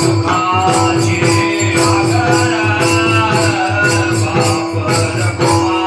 सुखाची आगरा बाप रखवा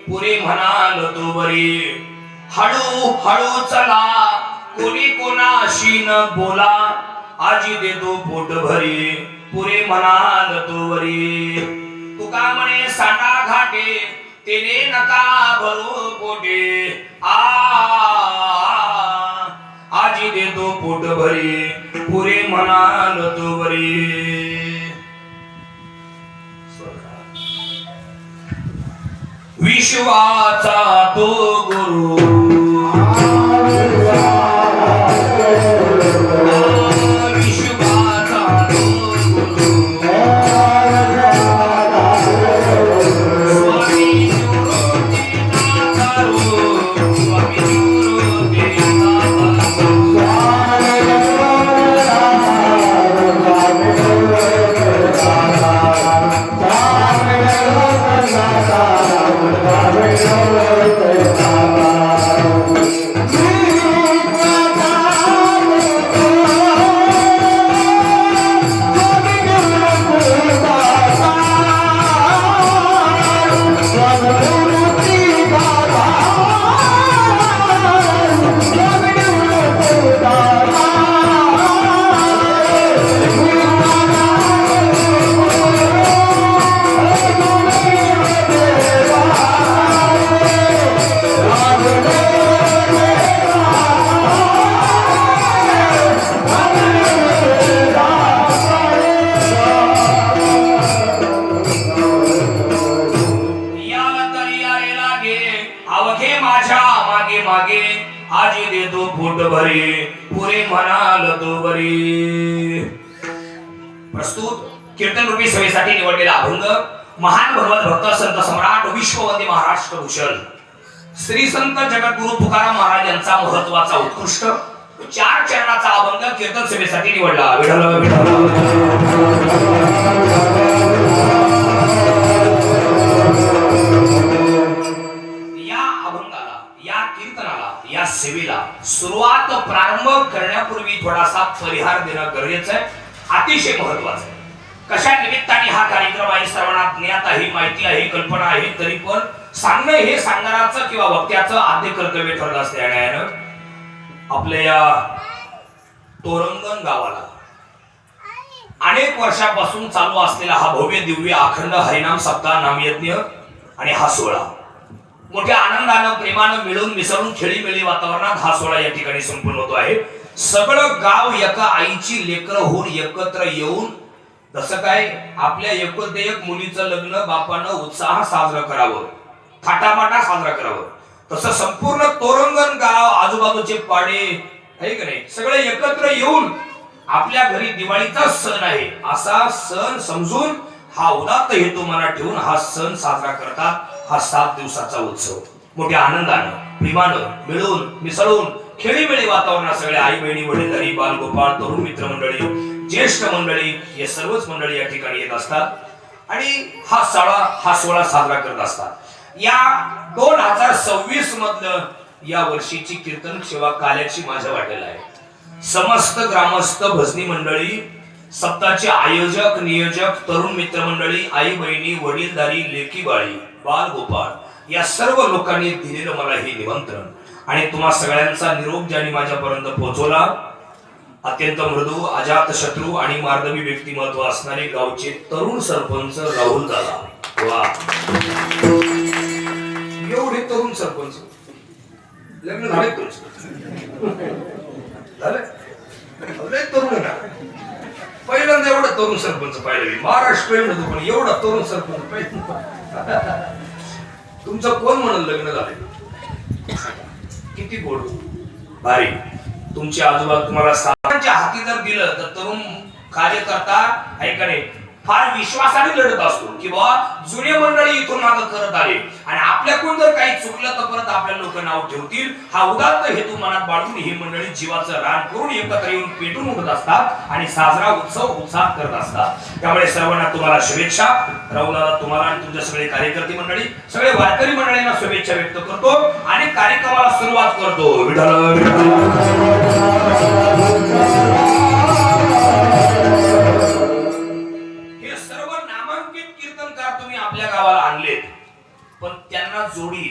पुरे म्हणाल तो बरी हळू हळू चला कोणी कोणाशी न बोला आजी देतो पोट भरी पुरे म्हणाल तो बरी तुका म्हणे सांडा घाटे तेने नका भरू पोटे आजी देतो पोट भरी पुरे म्हणाल तो बरी विश्वाचा तो गुरु आजी देतो पोट भरी पुरे म्हणाल तो बरी. प्रस्तुत कीर्तन रूपी सभेसाठी निवडलेला अभंग महान भगवत भक्त संत सम्राट विश्ववंदी महाराष्ट्र भूषण श्री संत जगद्गुरु तुकाराम महाराज यांचा महत्वाचा उत्कृष्ट 4 चरणाचा अभंग कीर्तन सभेसाठी निवडला. विठ्ठल या सेवेला सुरुवात प्रारंभ करण्यापूर्वी थोडासा परिहार देणं गरजेचं आहे, अतिशय महत्वाचं आहे. कशा निमित्ताने हा कार्यक्रम आहे सर्वांना ज्ञात आहे, माहिती आहे, कल्पना आहे, तरी पण सांगणं हे सांगणाराचं किंवा वक्त्याचं आद्य कर्तव्य ठरलं असल्यानं आपल्या या तोरंगण गावाला अनेक वर्षापासून चालू असलेला हा भव्य दिव्य अखंड हरिनाम सप्ताह नामयज्ञ आणि हा सोहळा मोठ्या आनंदानं प्रेमानं मिळून मिसळून खेळीमेळी वातावरणात हा सोहळा या ठिकाणी संपन्न होतो आहे. सगळं गाव एका आईची लेकरं होऊन एकत्र येऊन जसं काय आपल्या एकुलते एक मुलीचं लग्न बापानं उत्साह साजरं करावं, थाटामाटा साजरा करावं, तसं संपूर्ण तोरंगण गाव आजूबाजूचे पाडे आहे की नाही सगळे एकत्र येऊन आपल्या घरी दिवाळीचा सण आहे असा सण समजून हा उदात्त हेतू मनात ठेवून हा सण साजरा करतात. हा 7 दिवसाचा उत्सव मोठ्या आनंदानं प्रेमानं मिळून मिसळून खेळीमेळी वातावरणात सगळे आई बहिणी वडीलधारी बाल गोपाळ तरुण मित्रमंडळी ज्येष्ठ मंडळी हे सर्वच मंडळी या ठिकाणी येत असतात आणि हा सोहळा साजरा करत असतात. या 2026 मधलं या वर्षीची कीर्तन सेवा कार्याची माझ्या वाटेला आहे. समस्त ग्रामस्थ भजनी मंडळी सप्ताहाचे आयोजक नियोजक तरुण मित्रमंडळी आई बहिणी वडीलधारी लेकी बाळी बाल गोपाळ या सर्व लोकांनी दिलेलं मला हे निमंत्रण आणि तुम्हा सगळ्यांचा निरोप ज्यांनी माझ्यापर्यंत पोहोचवला. अत्यंत मृदू अजात शत्रू आणि मार्दवी व्यक्तिमत्व असणारे गावचे तरुण सरपंच राहुल दादा. वा एवढे तरुण सरपंच लग्न झाले तरुण पहिल्यांदा एवढा तरुण सरपंच पाहिलं महाराष्ट्र पण एवढा तरुण सरपंच पाहिजे. तुमचं कोण म्हणून लग्न झाले किती गोड भारी. तुमचे आजोबा तुम्हाला सामान्यांच्या हाती जर दिलं तर तरुण कार्यकर्ता ऐकणे फार विश्वासाने लढत असतो की बाबा जुने मंडळी इथून मागे करत आले आणि आपल्याकडून जर काही चुकलं तर परत आपल्या लोक नाव ठेवतील. हा उदात्त हेतू मनात बाळगून ही मंडळी जीवाचं रान करून एकत्र येऊन पेटून उठत असतात आणि साजरा उत्सव उत्साह करत असतात. त्यामुळे सर्वांना तुम्हाला शुभेच्छा. राहुलला तुम्हाला आणि तुमच्या सगळे कार्यकर्ते मंडळी सगळे वारकरी मंडळींना शुभेच्छा व्यक्त करतो आणि कार्यक्रमाला सुरुवात करतो. हे सर्व नामांकित कीर्तनकार तुम्ही आपल्या गावाला आणलेत पण त्यांना त्यांना जोडी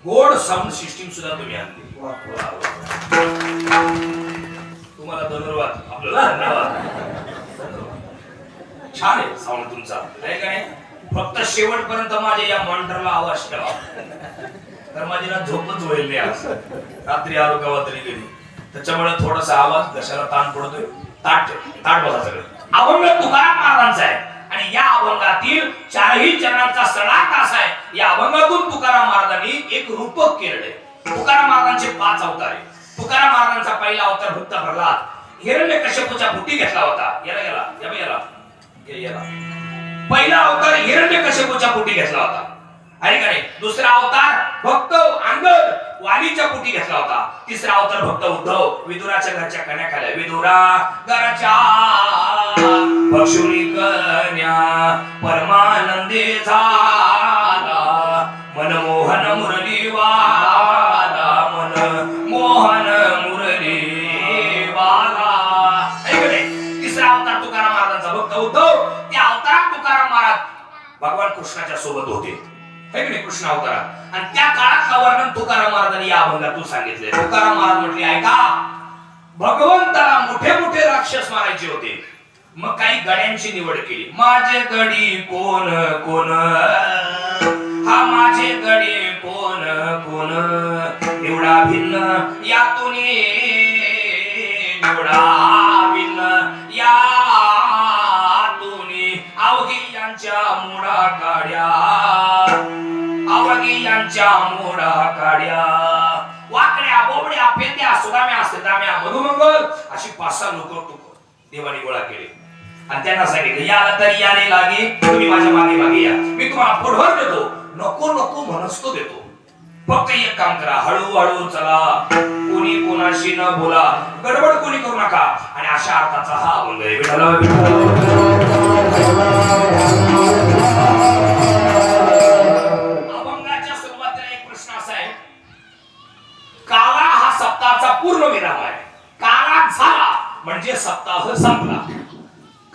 गोड साऊंड सिस्टीम सुद्धा तुम्ही आणली. तुम्हाला धन्यवाद. आपल्याला धन्यवाद. छान आहे साऊंड तुमचा, आहे का नाही? फक्त शेवटपर्यंत माझ्या या मॉनिटरला आवाज ठेवा, तर माझी ना झोपच होईल नाही. आज रात्री आलो गावात तरी कधी, त्याच्यामुळे थोडासा आवाज घशाला ताण पडतोय. ताट ताट बघा सगळं. अभंग तुकाराम महाराजांचा आहे आणि या अभंगातील चारही चरणांचा सडाक असा आहे. या अभंगातून तुकाराम महाराजांनी एक रूपक केले. तुकाराम महाराजांचे 5 अवतार आहे. तुकाराम महाराजांचा पहिला अवतार भक्त प्रल्हाद, हिरण्यकश्यपूच्या बुटी घेतला होता. याला पहिला अवतार हिरण्यकश्यपूच्या पोटी घेतला होता, आहे का नाही? दुसरा अवतार भक्त अंगद वालीच्या पोटी घेतला होता. तिसरा अवतार भक्त उद्धव विदुराच्या घरच्या कन्या खाल्या. विदुरा घरच्या भक्षुनी कन्या परमानंदी झाला, मनमोहन मुरली वाला, मनमोहन मुरली वाला, आहे का नाही? तिसरा अवतार तुकाराम महाराजांचा भक्त उद्धव. त्या अवतारात तुकाराम महाराज भगवान कृष्णाच्या सोबत होते, है की नाही? कृष्ण अवतारात. आणि त्या काळातलं वर्णन तुकाराम महाराजांनी या अभंगातून सांगितले. तुकाराम महाराज म्हटले, ऐका, भगवंताला मोठे मोठे राक्षस मारायचे होते, मग काही गड्यांची निवड केली. माझे गडी कोण कोण, हा माझे गडी कोण कोण, निवडा भिन्न यातून निवडा भिन्न यातून, अवघी यांच्या मोडा काढ्या, अवघी यांच्या मोडा काढ्या. वाकड्या बोबड्या पेत्या सुदाम्या सिद्धाम्या मधुमंगल अशी 5-6 लोक देवाने गोळा केले आणि त्यांना सांगितले, याला तरी याने लागे, तुम्ही माझ्या मागे मागे या, मी तुम्हाला पुढवर देतो. नको नको म्हणतो देतो, फक्त एक काम करा, हळूहळू चला, कोणी कोणाशी न बोला, गडबड कोणी करू नका. आणि अशा अर्थाचा हा अभंग आहे. अभंगाच्या सुरुवातीला एक प्रश्न असा आहे, काला हा सप्ताहाचा पूर्ण विराम आहे. काला झाला म्हणजे सप्ताह संपला,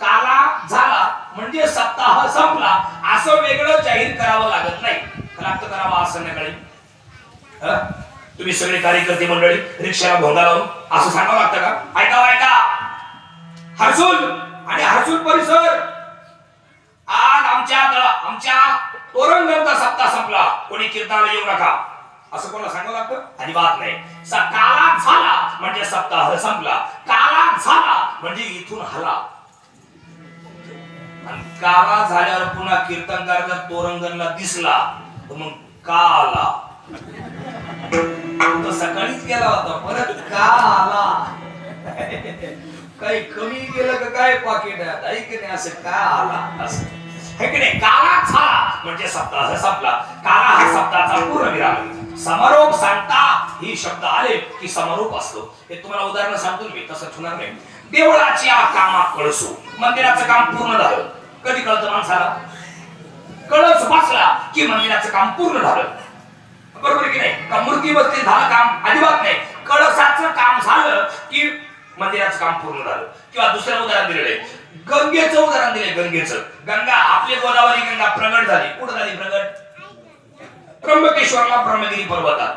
काला झाला म्हणजे सप्ताह संपला, असं वेगळं जाहीर करावं लागत नाही. लागतं करावं आज संध्याकाळी तुम्ही सगळे कार्यकर्ते मंडळी रिक्षाला भोंगा लावून असं सांगावं लागतं का? ऐका ऐका, हर्सुल आणि हर्सुल परिसर, आज आमच्या तोरणगणचा सप्ताह संपला, कोणी कीर्तनाला येऊ नका, असं कोणाला सांगावं लागतं? अजिबात नाही. काला झाला म्हणजे सप्ताह संपला, काला झाला म्हणजे इथून हला. आणि काला झाल्यावर पुन्हा कीर्तनकार जर तोरणगणला दिसला तर मग का आला, तो सकाळीच गेला होता, परत का आला, काही कमी गेलं का काय पाकिटात, ऐक नाही, असं का आला, असं है की नाही? काला झाला म्हणजे सप्ताह संपला, काला हा सप्ताहाचा पूर्ण विराम. समारोप सांगता ही शब्द आले की समारोप असतो. हे तुम्हाला उदाहरण सांगतो मी, तसं होणार नाही. देवळाच्या कामात कळसू, मंदिराचं काम पूर्ण झालं. कधी कळतं माणसाला? कळस बसला की मंदिराचं काम पूर्ण झालं, बरोबर की नाही? का मूर्ती बसली झालं काम? अजिबात नाही. कळसाचं काम झालं की मंदिराचं काम पूर्ण झालं. किंवा दुसरं उदाहरण दिलेलं आहे, गंगेचं उदाहरण दिले. गंगेचं, गंगा आपली गोदावरी गंगा प्रगट झाली. कुठं झाली प्रगट? त्र्यंबकेश्वरला, ब्रह्मगिरी पर्वतात.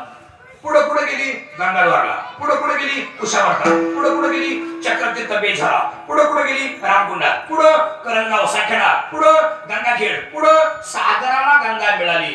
पुढे पुढे गेली गंगाद्वारला, पुढे पुढे गेली कुशावर्तात, पुढे पुढे गेली चक्रतीर्थ बेझारा, पुढे पुढे गेली रामकुंडात, पुढे करंगाव साखेडा, पुढे गंगाखेड, पुढे सागराला गंगा मिळाली.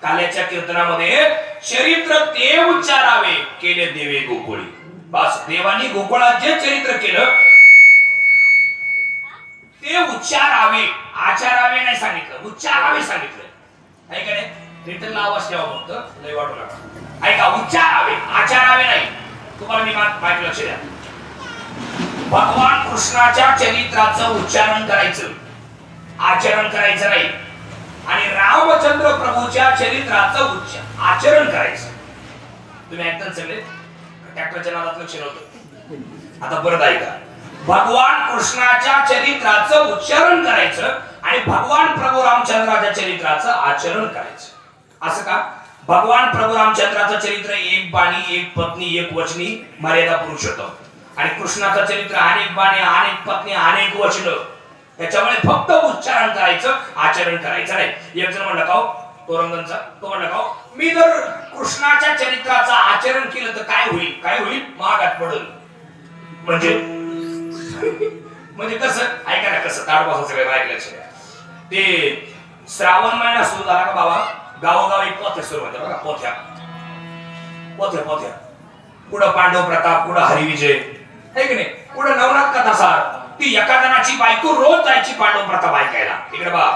काल्याच्या कीर्तनामध्ये चरित्र ते उच्चारावे केले देवे गोकुळी. बस देवानी गोकुळात जे चरित्र केलं ते उच्चारावे, आचारावे नाही सांगितलं, उच्चारावे सांगितलं. ऐका नाही, रिटर्न आवाज ठेवा फक्त, लय वाटू नका. ऐका, उच्चारावे, आचारावे नाही. तुम्हाला मी माहिती लक्ष द्या. भगवान कृष्णाच्या चरित्राचं उच्चारण करायचं, आचरण करायचं नाही. आणि रामचंद्र प्रभूच्या चरित्राचं आचरण करायचं. तुम्ही ऐकता सगळे, ट्रॅक्टरच्या नादात लक्ष नव्हतं. आता परत ऐका. भगवान कृष्णाच्या चरित्राचं उच्चारण करायचं आणि भगवान प्रभू रामचंद्राच्या चरित्राचं आचरण करायचं. असं का? भगवान प्रभू रामचंद्राचं चरित्र एक बाणी, एक पत्नी, एक वचनी, मर्यादा पुरुषोत्तम. आणि कृष्णाचं चरित्र अनेक बाणी, अनेक पत्नी, अनेक वचन. त्याच्यामुळे फक्त उच्चारण करायचं, आचरण करायचं नाही. एक जण म्हणलं का तोरंगणचा, तो म्हणलं का मी जर कृष्णाच्या चरित्राचं आचरण केलं तर काय होईल? काय होईल? महागात पडेल. म्हणजे कसं? ऐका ना, कसं ताडपासून सगळं ऐकलं. ते श्रावण महिना सुरू झाला का बाबा, गावोगावी पोथ्या सुरू होत्या बघा. पोथ्या पोथ्या पोथ्या कुठं पांडव प्रताप, कुठं हरिविजय, है की नाही, कुठं नवनाथ कथा सार. ती एका जणाची बायको रोज जायची पांडव प्रताप ऐकायला. इकडे बा,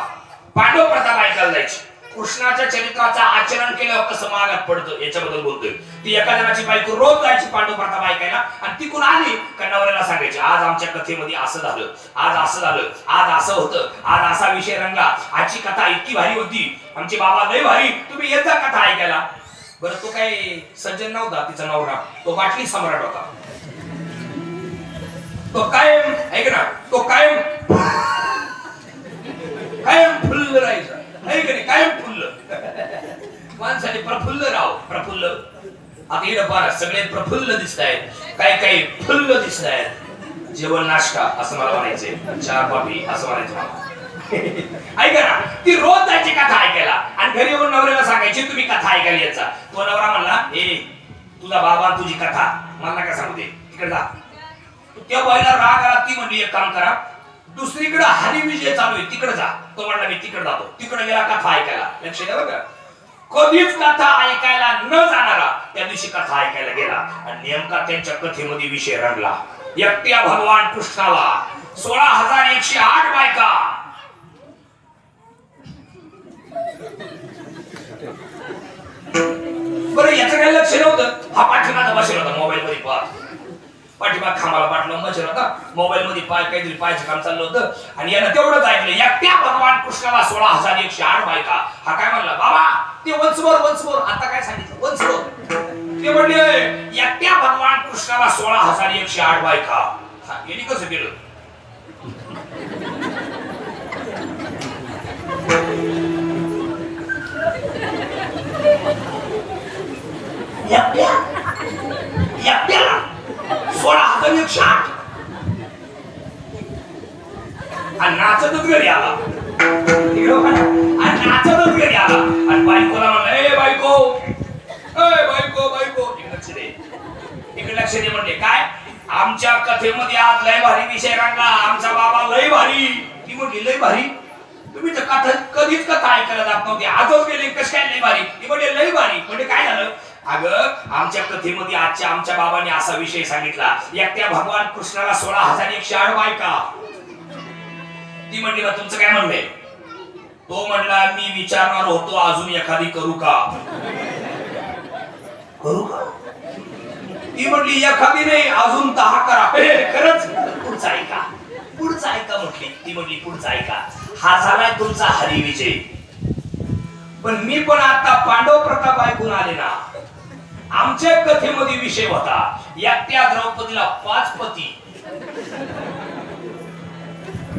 पांडव प्रताप ऐकायला जायची. कृष्णाच्या चरित्राचं आचरण केल्यावर कसं मागात पडतं याच्याबद्दल बोलतोय. ती एका जणाची बायको रोज जायची पांडव प्रताप ऐकायला, आणि ती कोण आली का नवऱ्याला सांगायची, आज आमच्या कथेमध्ये असं झालं, आज असं झालं, आज असं होतं, आज असा विषय रंगला, आजची कथा इतकी भारी होती, आमचे बाबा लय भारी, तुम्ही येत जा कथा ऐकायला. बरं, तो काही सज्जन नव्हता तिचा नवरा, तो बाटली सम्राट होता. तो कायम, ऐक ना, तो कायम फुल्ल राहायचा, ऐक नाही, कायम फुल्ल. माणसाने प्रफुल्ल राव, प्रफुल्ल. आता इकडे पहा, सगळे प्रफुल्ल दिसत आहेत, काही काही फुल्ल दिसत आहेत. जेवण नाश्ता असं मला म्हणायचे, चहा कॉफी असं म्हणायचं मला. ऐका ना, ती रोज जायची कथा ऐकायला आणि घरी येऊन नवऱ्याला सांगायची तुम्ही कथा ऐकायला यायचा. तो नवरा म्हणला, ए तुझा बाबा तुझी कथा मला काय सांगू दे, तिकडे जा. त्या बाईला राग आला. ती म्हणली एक काम करा, दुसरीकडे हरिविजय चालू आहे तिकडे जा. तो म्हणला मी तिकडे जातो. तिकडे गेला कथा ऐकायला. लक्ष द्या बघा, कधीच कथा ऐकायला न जाणारा त्या दिवशी कथा ऐकायला गेला आणि नेमका त्यांच्या कथेमध्ये विषय रंगला. एकट्या भगवान कृष्णाला 16,108 बायका. बरं, याचं काही लक्ष नव्हतं. हा पाठीमागा बसेल होता मोबाईल मध्ये पाहत, पाठीमाग खांबाला पाठलं बसेल होता मोबाईल मध्ये, काहीतरी पाहायचं काम चाललं होतं. आणि यानं तेवढंच ऐकलं, एकट्या भगवान कृष्णाला 16,108 बायका. हा काय म्हणला, बाबा ते वंसवर. आता काय सांगितलं, वंसवर. ते म्हणले एकट्या भगवान कृष्णाला 16,108 बायका. यांनी कसं केलं? एकट्याला 16,108 आणि नाचतच घरी आला. आणि नाचतच घरी आला आणि बायकोला म्हणला, ए बायको, इकडे लक्ष दे. म्हणले काय, आमच्या कथेमध्ये आज लय भारी विषय रंगला, आमचा बाबा लय भारी. ती म्हणली लय भारी, तुम्ही तर कथा कधीच कथा ऐकायला जात नव्हते, आजच गेले, कसं काय लय भारी? ती म्हणले लय भारी. म्हणजे काय झालं? अगं आमच्या कथेमध्ये आजच्या आमच्या बाबांनी असा विषय सांगितला, एकट्या भगवान कृष्णाला 16,108 बायका. ती म्हणली बा तुमचं काय म्हणणं आहे? तो म्हणला मी विचारणार होतो अजून एखादी करू का? ती म्हणली एखादी नाही, अजून 10 करा. खरंच? पुढचा ऐका, पुढचा ऐका म्हटली. ती म्हणली पुढचा ऐका. हा झालाय तुमचा हरिविजय, पण मी पण आता पांडव प्रताप ऐकून आले ना. आमच्या कथेमध्ये विषय होता एकट्या द्रौपदीला 5 पती.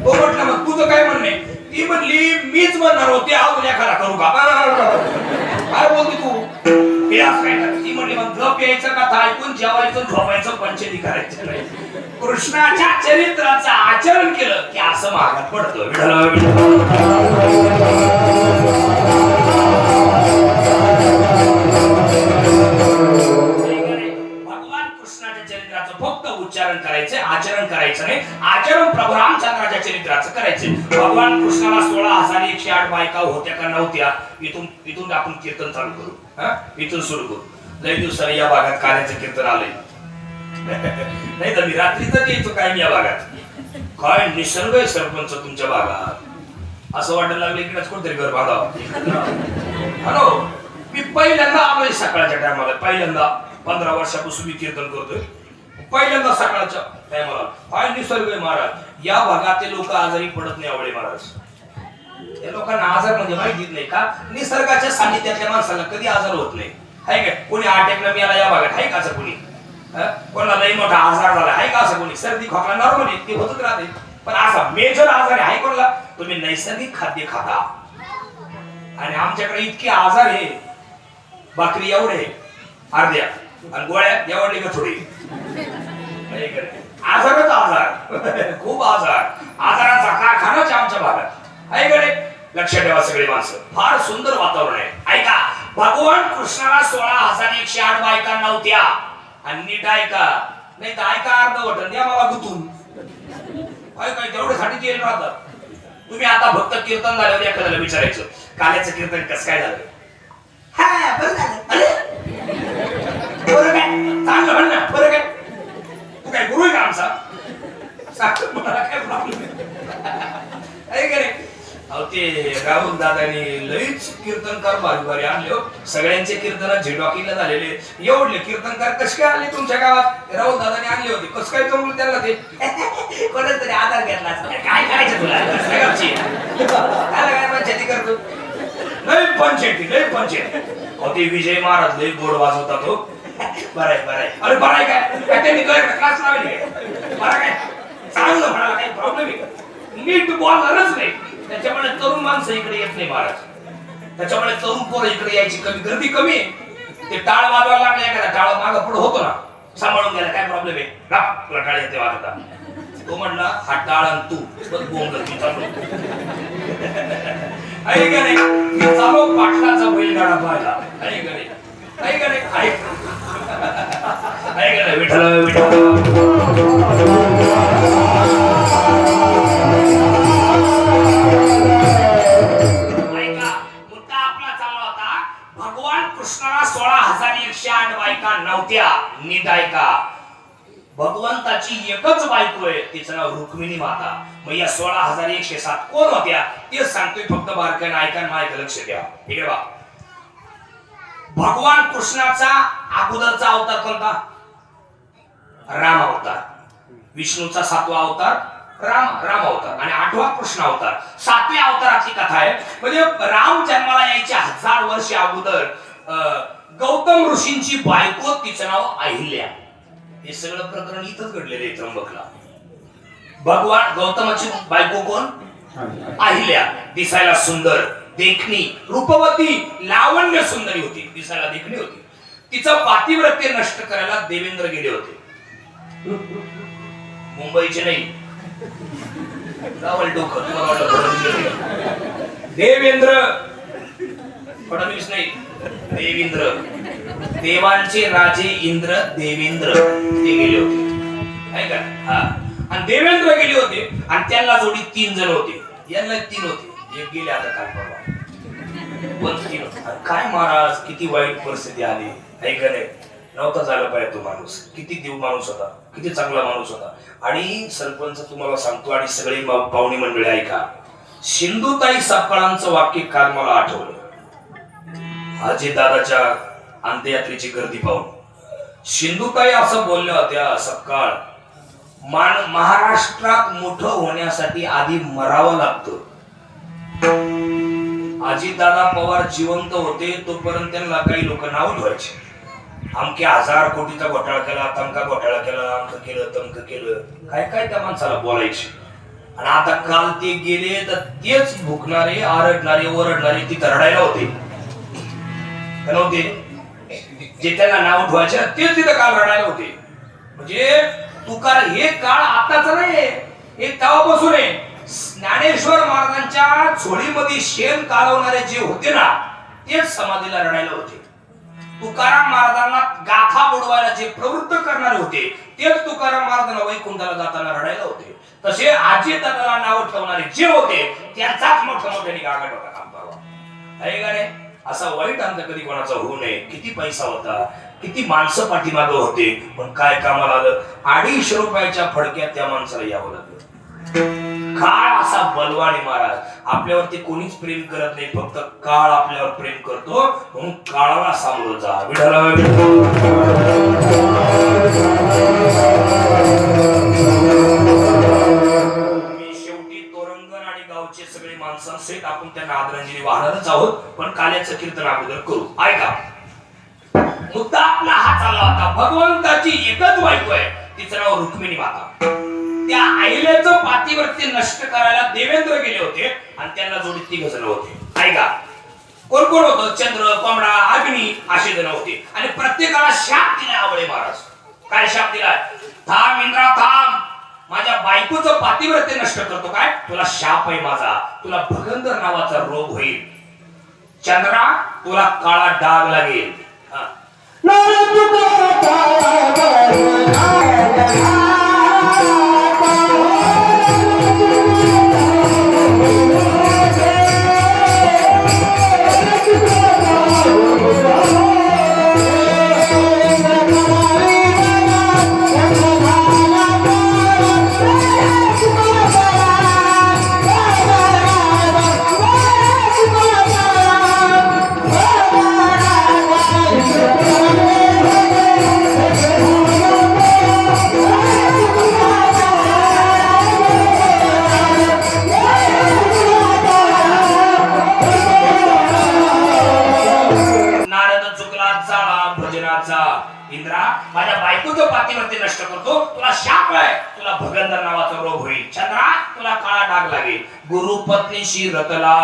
तो म्हटलं मग तुझं काय म्हणणे? ती म्हणली मीच म्हणणार होते अजून एखादा करू का? काय बोलते तू? हे असं काय? ती म्हणली मग गप यायचं, कथा ऐकून जेवायचं, झोपायचं, पंचेती करायचं नाही. कृष्णाच्या चरित्राचं आचरण केलं की असं मागात पडतं. भगवान कृष्णाच्या चरित्राचं फक्त उच्चारण करायचं, आचरण करायचं नाही. आचरण प्रभू रामचंद्राच्या चरित्राचं करायचं. भगवान कृष्णाला 16,108 बायका होत्या का नव्हत्या? इथून आपण कीर्तन चालू करू. इथून सुरू करू. लई दिवसाने या भागात कार्याचं कीर्तन आलंय. नाही तर मी रात्रीच यायचो काय या भागात. काय निसर्ग आहे सरपंच तुमच्या भागात, असं वाटायला लागलं इकडेच कोणतरी घर बांधावं. हॅलो, मी पहिल्यांदा आलोय सकाळच्या टायमाला, पहिल्यांदा 15 वर्षापासून मी कीर्तन करतोय, पहिल्यांदा सकाळच्या टायमाला. काय निसर्ग आहे महाराज. या भागातील लोक आजारी पडत नाही आवडे महाराज. या लोकांना आजार म्हणजे माहितीच नाही का, निसर्गाच्या सानिध्यातल्या माणसाला कधी आजार होत नाही. आहे काय कोणी अटॅकला मिळाला या भागात, आहे का असं कोणी? कोणाला लई मोठा आजार झाला आहे का असं कोणी? सर्दी खोकला नॉर्मल आहे, ते होतच राहते. पण असा मेजर आजार आहे कोणाला? तुम्ही नैसर्गिक खाद्य खाता. आणि आमच्याकडे इतके आजार आहे, भाकरी एवढे अर्ध्या आणि गोळ्या एवढे का थोडी. आजारच आजार, खूप आजार. आजाराचा कारखानाच आमच्या भागात आहे कडे. लक्षात ठेवा सगळे माणसं, फार सुंदर वातावरण आहे. ऐका, भगवान कृष्णाला 16,108 बायका नव्हत्या. आणि नीट ऐका, नाही तर ऐका अर्धवट द्या मला गुतून. ऐका तेवढ्यासाठी येईल राहतात. तुम्ही आता भक्त कीर्तन झाल्यावर एखाद्याला विचारायचं काल्याचं कीर्तन कसं काय झालं? हा बरं झालं. अरे बरं काय चांगलं म्हण ना, बरं काय. तू काय गुरु आहे का आमचा? सांग मला काय प्रॉब्लेम आहे का रे? अहो ते राहुल दादानी लईच कीर्तनकार भारी आणले हो. सगळ्यांचे कीर्तन झेडवाकीला झालेले. एवढले कीर्तनकार कसे काय आले तुमच्या गावात? राहुल दादानी आणले होते. कसं काय जमलं त्यांना ते? कोणाच तरी आधार घेतला. काय करायचं तुला? काय पंचायती करतो? लई पंचायती, लई पंचायती. अहो ते विजय महाराज लई गोड वाजवतात हो. बराय बराय. अरे बराय काय त्यांनी क्लास लावले बरं काय चांगलं म्हणाला, काही प्रॉब्लेम आहे. नीट बोलणारच नाही. त्याच्यामुळे तरुण माणसं इकडे येत नाही महाराज. त्याच्यामुळे तरुण पोरं इकडे यायची गर्दी कमी आहे. ते टाळ वाजवायला लागले, एखादा टाळ मागं पुढे होतो ना, सांभाळून गेला काय प्रॉब्लेम आहे ना, तुला टाळ येते वाजता. तो म्हणला हा टाळ आणि तू बस बोंगल मी चालू आहे का नाही. मी चालू पाटलाचा बैलगाडा पाहिला आहे का नाही, आहे का नाही, आहे का नाही. विठ्ठल विठ्ठल कृष्णाला 16,108 बायका नव्हत्या. नीट ऐका, भगवंताची एकच बायको आहे, तिचं नाव रुक्मिणी माता. मग या 16,107 कोण होत्या ते सांगतोय, फक्त बारकाईने ऐका आणि माझ्या लक्ष द्या. इकडे बघा, भगवान कृष्णाचा अगोदरचा अवतार कोणता? राम अवतार. विष्णूचा 7वा अवतार राम अवतार आणि 8वा कृष्ण अवतार. 7व्या अवताराची कथा आहे. म्हणजे राम जन्माला यायच्या 1000 वर्ष अगोदर गौतम ऋषींची बायको, तिचं नाव अहिल्या. हे सगळं प्रकरण इथंच घडलेलं आहे त्र्यंबकला. भगवान गौतमाची बायको कोण? अहिल्या. दिसायला सुंदर, देखणी, रूपवती, लावण्य सुंदरी होती, दिसायला देखणी होती. तिचं पातिव्रत्य नष्ट करायला देवेंद्र गेले होते. मुंबईचे नाही, देवेंद्र फडणवीस नाही, देवेंद्र. देवांचे राजे इंद्र देवेंद्र ते गेले होते, आहे का? हा. आणि देवेंद्र गेले होते आणि त्यांना जोडी 3 जण होते. यांना 3 होते, एक गेले आता काल परवा, पण 3 होते. काय महाराज किती वाईट परिस्थिती आली, आहे का नाही? नव्हता झाला पाहिजे तो माणूस. किती देव माणूस होता, किती चांगला माणूस होता. आणि सरपंच तुम्हाला सांगतो, आणि सगळी पाहुणी मंडळी ऐका, सिंधुताई सपकाळांचं वाक्य काल मला आठवलं. आजी दादाच्या अंत्ययात्रेची गर्दी पाहून सिंधुताई असं बोलल्या होत्या, सपकाळ महाराष्ट्रात मोठं होण्यासाठी आधी मरावं लागतं. अजितदादा पवार जिवंत होते तोपर्यंत त्यांना काही लोक नाव ठेवायचे, अमक्या 1000 कोटीचा घोटाळा केला, तमका घोटाळा केला, अमक केलं तमक केलं, काय काय त्या माणसाला बोलायचे. आणि आता काल ते गेले तर तेच भुकणारे, आरडणारे, ओरडणारे तिथं रडायला होते. जे त्यांना नाव ठेवायचे तेच तिथं काल रडायला होते. म्हणजे तुकार हे काळ आताच नाही, हे तेव्हापासून आहे. ज्ञानेश्वर महाराजांच्या झोळीमध्ये शेण कालवणारे जे होते ना, तेच समाधीला रडायला होते. तुकाराम महाराजांना गाथा बुडवायला जे प्रवृत्त करणारे होते, तेच तुकाराम महाराजांना वैकुंठाला जाताना रडायला होते. तसे आजी दादाला नाव ठेवणारे जे होते, त्यांचाच मोठ्या मोठ्याने गागाट होता काम परवा, आहे का नाही? असा वाईट अंत कधी कोणाचा होऊ नये. किती पैसा होता, किती माणसं पाठीमागं होते, पण काय कामाला आलं? 250 रुपयाच्या फडक्यात त्या माणसाला यावं लागलं. काळ असा बलवान महाराज, आपल्यावरती कोणीच प्रेम करत नाही, फक्त काळ आपल्यावर प्रेम करतो, म्हणून काळाला सामोरं जा. मी शेवटी तोरंगण आणि गावचे सगळे माणसांसहित आपण त्यांना आदरांजली वाहणारच आहोत, पण काल्याचं कीर्तन अगोदर करू. ऐका, मुद्दा आपला हा चालला होता, भगवंताची एकच बायको आहे, तिचं नाव रुक्मिणी माता. त्या आईल्याचं पातिव्रत्य नष्ट करायला देवेंद्र गेले होते आणि त्यांना जोडी 3 जण होते. ऐका, कोण कोण होतं? चंद्र, कमळा, अग्नी असे जण होते आणि प्रत्येकाला शाप दिलाय आवळे महाराज. काय शाप दिलाय? थांब इंद्रा थांब, माझ्या बायकोचं पातिव्रत्य नष्ट करतो काय? तुला शाप आहे माझा, तुला भगंदर नावाचा रोग होईल. चंद्रा, तुला काळा डाग लागेल. इंद्रा, माझ्या बायकोचं पातिव्रत्य नष्ट करतो, तुला शाप आहे, तुला भगंदर नावाचा रोग होईल. चंद्रा, तुला काळा डाग लागेल. गुरुपत्नीशी रतला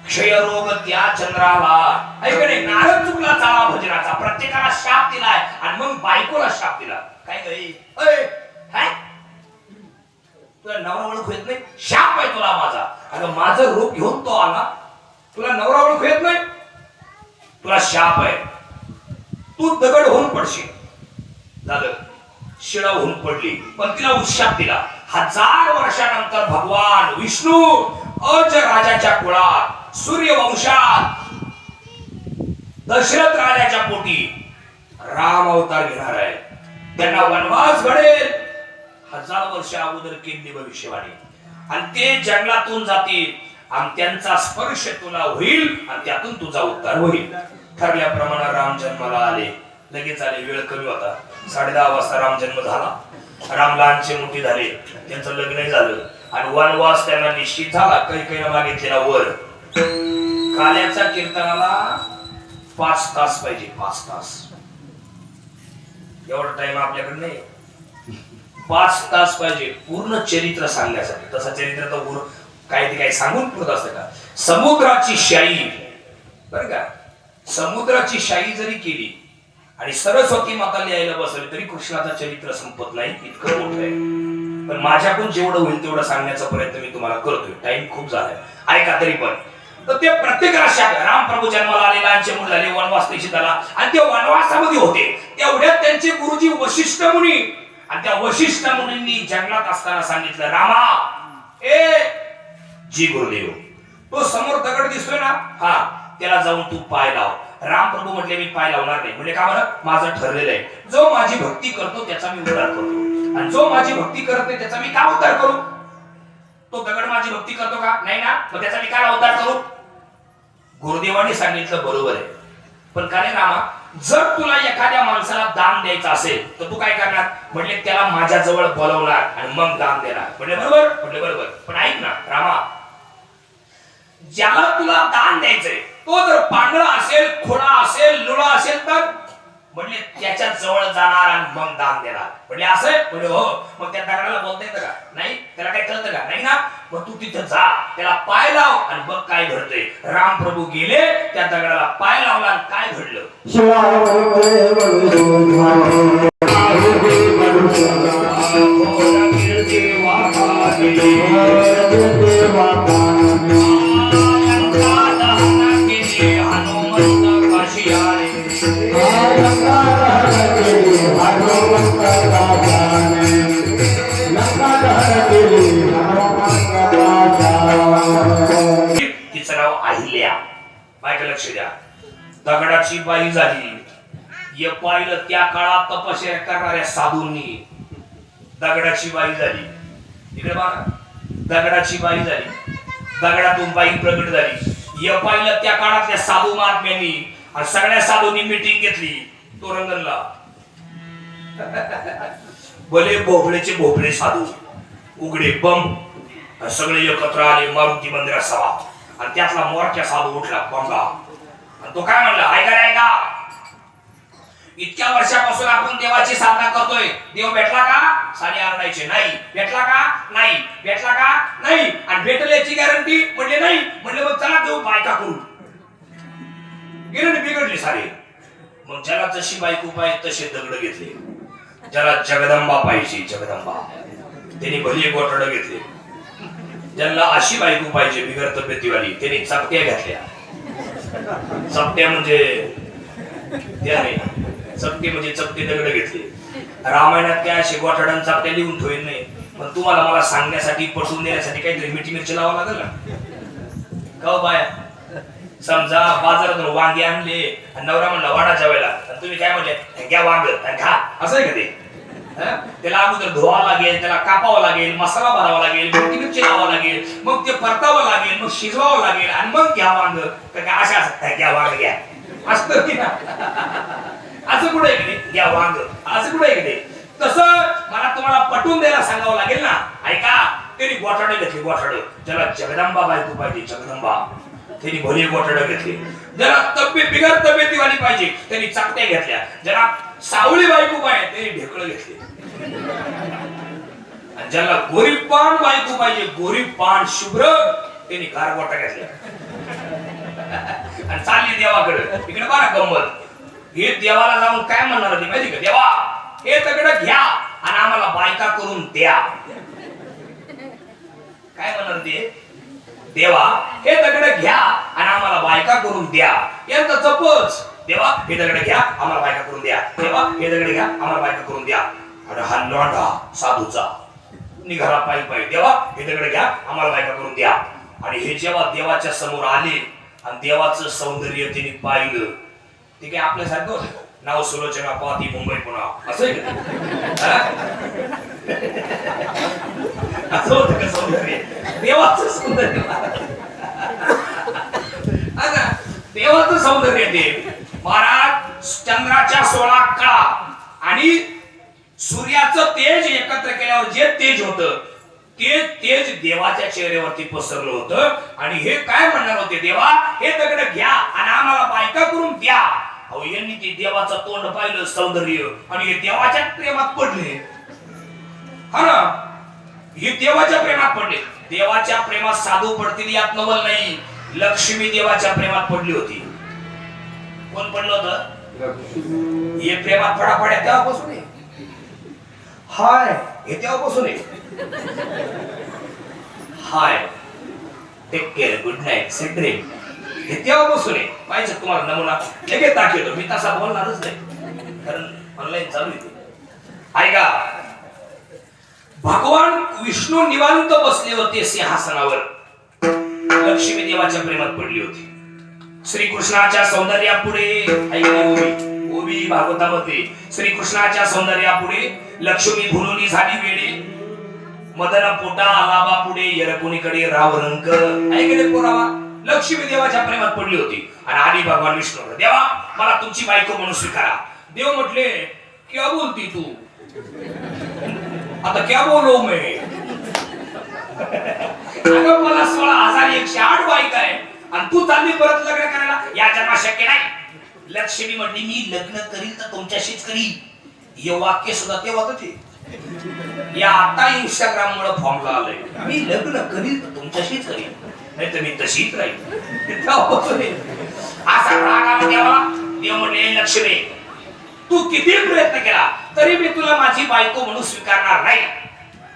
क्षय रोग त्या चंद्राला. ऐकणे, नारद चुकला चाळा भजनाचा, प्रत्येकाला शाप दिलाय आणि मग बायकोला शाप दिला. काय तुला नवरा ओळख येत नाही? शाप आहे तुला माझा. अगं माझं रूप घेऊन तो आला, तुला नवरा ओळख येत नाही? तुला शाप आहे, तू दगड होऊन पडशील. झालं, शिळा होऊन पडली, पण तिला उत्शाप दिला. 1000 वर्षानंतर भगवान विष्णू अज राजाच्या कुळात सूर्यवंशात दशरथ राजाच्या पोटी राम अवतार घेणार आहे. त्यांना वनवास घडेल. 1000 वर्ष अगोदर केली भविष्यवाणी, आणि ते जंगलातून जातील आणि त्यांचा स्पर्श तुला होईल आणि त्यातून तुझा उद्धार होईल. ठरल्याप्रमाणे राम जन्माला आले. लगेच आले, वेळ कमी होता. 10:30 वाजता राम जन्म झाला. राम लहानचे मोठे झाले, त्यांचं लग्न झालं आणि वनवास त्यांना निश्चित झाला. काही मागितलेला वर. काल्याचा कीर्तनाला 5 तास पाहिजे, 5 तास. एवढा टाइम आपल्याकडे नाही. 5 तास पाहिजे पूर्ण चरित्र सांगण्यासाठी. तसं चरित्र तर काही सांगून पुरत असतं का? समुद्राची शाई, बरं का, समुद्राची शाई जरी केली आणि सरस्वती माता लिहायला बसली तरी कृष्णाचं चरित्र संपत नाही, इतकं मोठं आहे. पण माझ्याकडून जेवढं होईल तेवढं सांगण्याचा प्रयत्न मी तुम्हाला करतोय. टाइम खूप झालाय, ऐका तरी पण. तर ते प्रत्येकाला शाप. राम प्रभू जन्माला आले, लहानचे मूल झाले, वनवास निश्चित झाला आणि ते वनवासामध्ये होते. तेवढ्यात त्यांचे गुरुजी वशिष्ठ मुनी, आणि त्या वशिष्ठ मुनींनी जंगलात असताना सांगितलं, रामा, जी गुरुदेव, तो समोर दगड दिसतोय ना, हा, त्याला जाऊन तू पाय लाव. राम प्रभू म्हटले, मी पाय लावणार नाही. म्हणजे का बरं? माझं ठरलेलं आहे, जो माझी भक्ती करतो त्याचा मी उद्धार करतो, आणि जो माझी भक्ती करत नाही त्याचा मी का उद्धार करू? तो दगड माझी भक्ती करतो का? नाही ना, मग त्याचा मी काय उद्धार करू? गुरुदेवांनी सांगितलं, बरोबर आहे. पण का रे रामा, जर तुला एखाद्या माणसाला दान द्यायचं असेल तर तू काय करणार? म्हटले, त्याला माझ्या जवळ बोलवणार आणि मग दान देणार. म्हटले बरोबर. म्हटले बरोबर, पण ऐक ना रामा, ज्याला तुला दान द्यायचंय तो जर पांगळा असेल, खोडा असेल, लुळा असेल तर म्हणले त्याच्या जवळ जाणार आणि मग दान देणार. म्हणजे असं म्हणजे हो. मग त्या दगडाला बोलता येतं का? नाही. त्याला काय कळतं का? नाही ना. मग तू तिथं जा, त्याला पाय लाव आणि बघ काय घडतंय. राम प्रभू गेले, त्या दगडाला पाय लावला आणि काय घडलं? तिचं नाव अहिल्या. बायका लक्ष द्या. दगडाची बाई झाली. हे पाहिलं त्या काळात तपश्चर्या करणाऱ्या साधूंनी. दगडाची बाई झाली. इकडे बघा, दगडाची बाई झाली, दगडातून बाई प्रगट झाली. या पाहिलं त्या काळातल्या साधू महात्म्यांनी आणि सगळ्या साधूंनी मीटिंग घेतली तोरंगणला. भले भोपळेचे भोपळे साधू उघडे बम सगळे एकत्र आले मारुती मंदिरात सभा. आणि त्यातला मोरच्या साधू उठला बंगा आणि तो काय म्हणला, ऐका ऐका, इतक्या वर्षापासून आपण देवाची साधना करतोय, देव भेटला का? साडी आणायचे नाही. भेटला का? नाही. भेटला का? नाही. आणि भेटल याची गॅरंटी? म्हणले नाही. म्हणले मग चला देऊ बायका करू. गेले बिघडले सारे. मग ज्याला जशी बायको पाहिजे तसे दगड घेतले. ज्याला जगदंबा पाहिजे जगदंबा त्यांनी भली गोटड घेतले. ज्यांना अशी बायको पाहिजे बिगर तब्येतीवाली त्यांनी चपट्या घेतल्या. चपट्या म्हणजे त्या नाही, चपटे म्हणजे चपटे दगड घेतले. रामायणात काय असे गोठडन चपट्या लिहून ठेवत नाही, पण तुम्हाला मला सांगण्यासाठी पटवून देण्यासाठी काहीतरी मिठी मिरची लावावं लागेल ना. का बाया, समजा बाजारातून वांगे आणले आणि नवरा म्हणला वाडा जेवायला, तुम्ही काय म्हणले घ्या वांग खा, असं आहे का ते? त्याला अगोदर धुवावं लागेल, त्याला कापावं लागेल, मसाला भरावा लागेल, मिठी मिरची लावावं लागेल, मग ते परतावं लागेल, मग शिजवावं लागेल आणि मग घ्या वांग. अशा असं घ्या वांग घ्या असतं की ना? असं कुठे आहे घ्या वांग, असं कुठे आहे? तसं मला तुम्हाला पटवून द्यायला सांगावं लागेल ना. ऐका, त्यांनी गोठाडे घेतली, गोठाड. ज्याला जगदंबा बायको पाहिजे जगदंबा त्यांनी भले गोठाडे घेतले. ज्याला बिगर तब्येतीवाली पाहिजे त्यांनी चपट्या घेतल्या. ज्याला सावळी बायको पाहिजे त्यांनी ढेकळं घेतले. ज्याला गोरीपान बायको पाहिजे, गोरीपान शुभ्र, त्यांनी गारगोटा घेतल्या आणि चालली देवाकडे. इकडे बघा गंमत. हे देवाला जाऊन काय म्हणणार होते माहिती का? देवा, हे दगड घ्या आणि आम्हाला बायका करून द्या. काय म्हणणार ते? देवा, हे दगड घ्या आणि आम्हाला बायका करून द्या. यांचं जपच. देवा, हे दगड घ्या आम्हाला बायका करून द्या. देवा, हे दगड घ्या आम्हाला बायका करून द्या. आणि हा लोंढा साधूचा निघाला पायी पायी. देवा, हे दगड घ्या आम्हाला बायका करून द्या. आणि हे जेव्हा देवाच्या समोर आले आणि देवाचं सौंदर्य त्यांनी पाहिलं, ते काय आपल्यासारखं होतं? नाव सुलोचना पाहती मुंबई पुन्हा असं आहे का? असं होतं का सौंदर्य? देवाचं सौंदर्य, देवाचं सौंदर्य ते. महाराज, चंद्राच्या 16 कळा आणि सूर्याचं तेज एकत्र केल्यावर जे तेज होतं ते तेज देवाच्या चेहऱ्यावरती पसरलं होतं. आणि हे काय म्हणणार होते? देवा, हे दगड घ्या आणि आम्हाला बायका करून द्या. अहो, यांनी ते देवाचं तोंड पाहिलं, सौंदर्य, आणि हे देवाच्या प्रेमात पडले. हा ना, हे देवाच्या प्रेमात पडले. देवाच्या प्रेमात साधू पडतील यात नवल नाही. लक्ष्मी देवाच्या प्रेमात पडली होती. कोण पडलं होतं? हे प्रेमात पडापड्या तेव्हापासून आहे. हाय, हे तेव्हापासून आहे. Hi, take care, good night, sweet dream, हे तेव्हापासून आहे. पाहिजे तुम्हाला नमुना लगेच दाखवतो. मी तसा बोलणारच नाही कारण ऑनलाईन चालू आहे. ऐका, भगवान विष्णू निवांत बसले होते सिंहासनावर. लक्ष्मी देवाच्या प्रेमात पडली होती. श्रीकृष्णाच्या सौंदर्यापुढे, ओवी भागवतामध्ये, श्रीकृष्णाच्या सौंदर्यापुढे लक्ष्मी भुलुनी झाली वेडे. मदन पोटा आलाबा पुढे यरकुणीकडे राव रंक. ऐकले पोरावा, लक्ष्मी देवाच्या प्रेमात पडली होती. आणि आली भगवान विष्णू, देवा मला तुमची बायको म्हणून स्वीकारा. देव म्हटले, क्या बोलती तू? आता क्या बोलो मैं? अगं, मला 16,108 बायका आहे आणि तू चालली परत लग्न करायला? या जन्मात शक्य नाही. लक्ष्मी म्हटली, मी लग्न करील तर तुमच्याशीच करील. हे वाक्य सुद्धा तेव्हा होते. या आता इंस्टाग्राम मुळे फॉर्मला आलंय, मी लग्न करील तर तुमच्याशीच करील, नाही तर मी तशीच राहील. असा राग आला देवाला. देव म्हणले, लक्ष्मी तू किती प्रयत्न केला तरी मी तुला माझी बायको म्हणून स्वीकारणार नाही.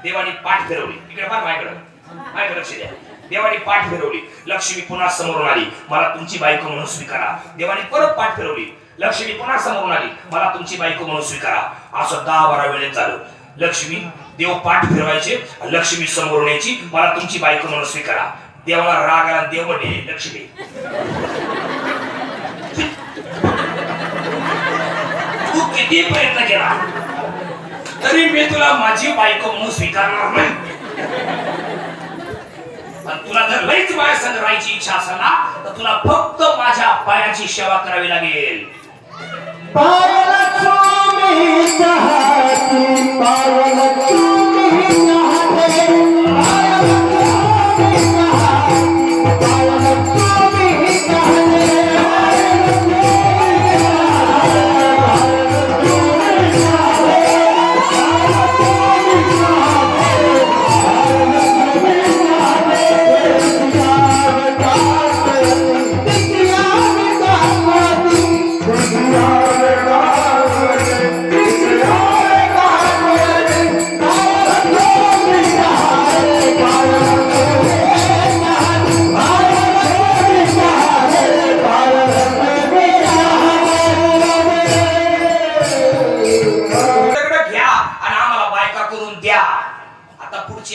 देवाने पाठ फिरवली. इकडे फार माझ्याकडे लक्ष द्या. देवाने पाठ फिरवली. लक्ष्मी पुन्हा समोरून आली, मला तुमची बायको म्हणून स्वीकारा. देवाने परत पाठ फिरवली. लक्ष्मी पुन्हा समोरून आली, मला तुमची बायको म्हणून स्वीकारा. असं 10-12 वेळेस झालं. लक्ष्मी, देव पाठ फिरवायचे, लक्ष्मी समोरून यायची, मला तुमची बायको म्हणून स्वीकारा. देवाला राग आला. देव म्हणे, लक्ष्मी तू किती प्रयत्न केला तरी मी तुला माझी बायको म्हणून स्वीकारणार नाही. पण तुला जर लईच माझ्या संग राहायची इच्छा असेल ना तर तुला फक्त माझ्या पायाची सेवा करावी लागेल.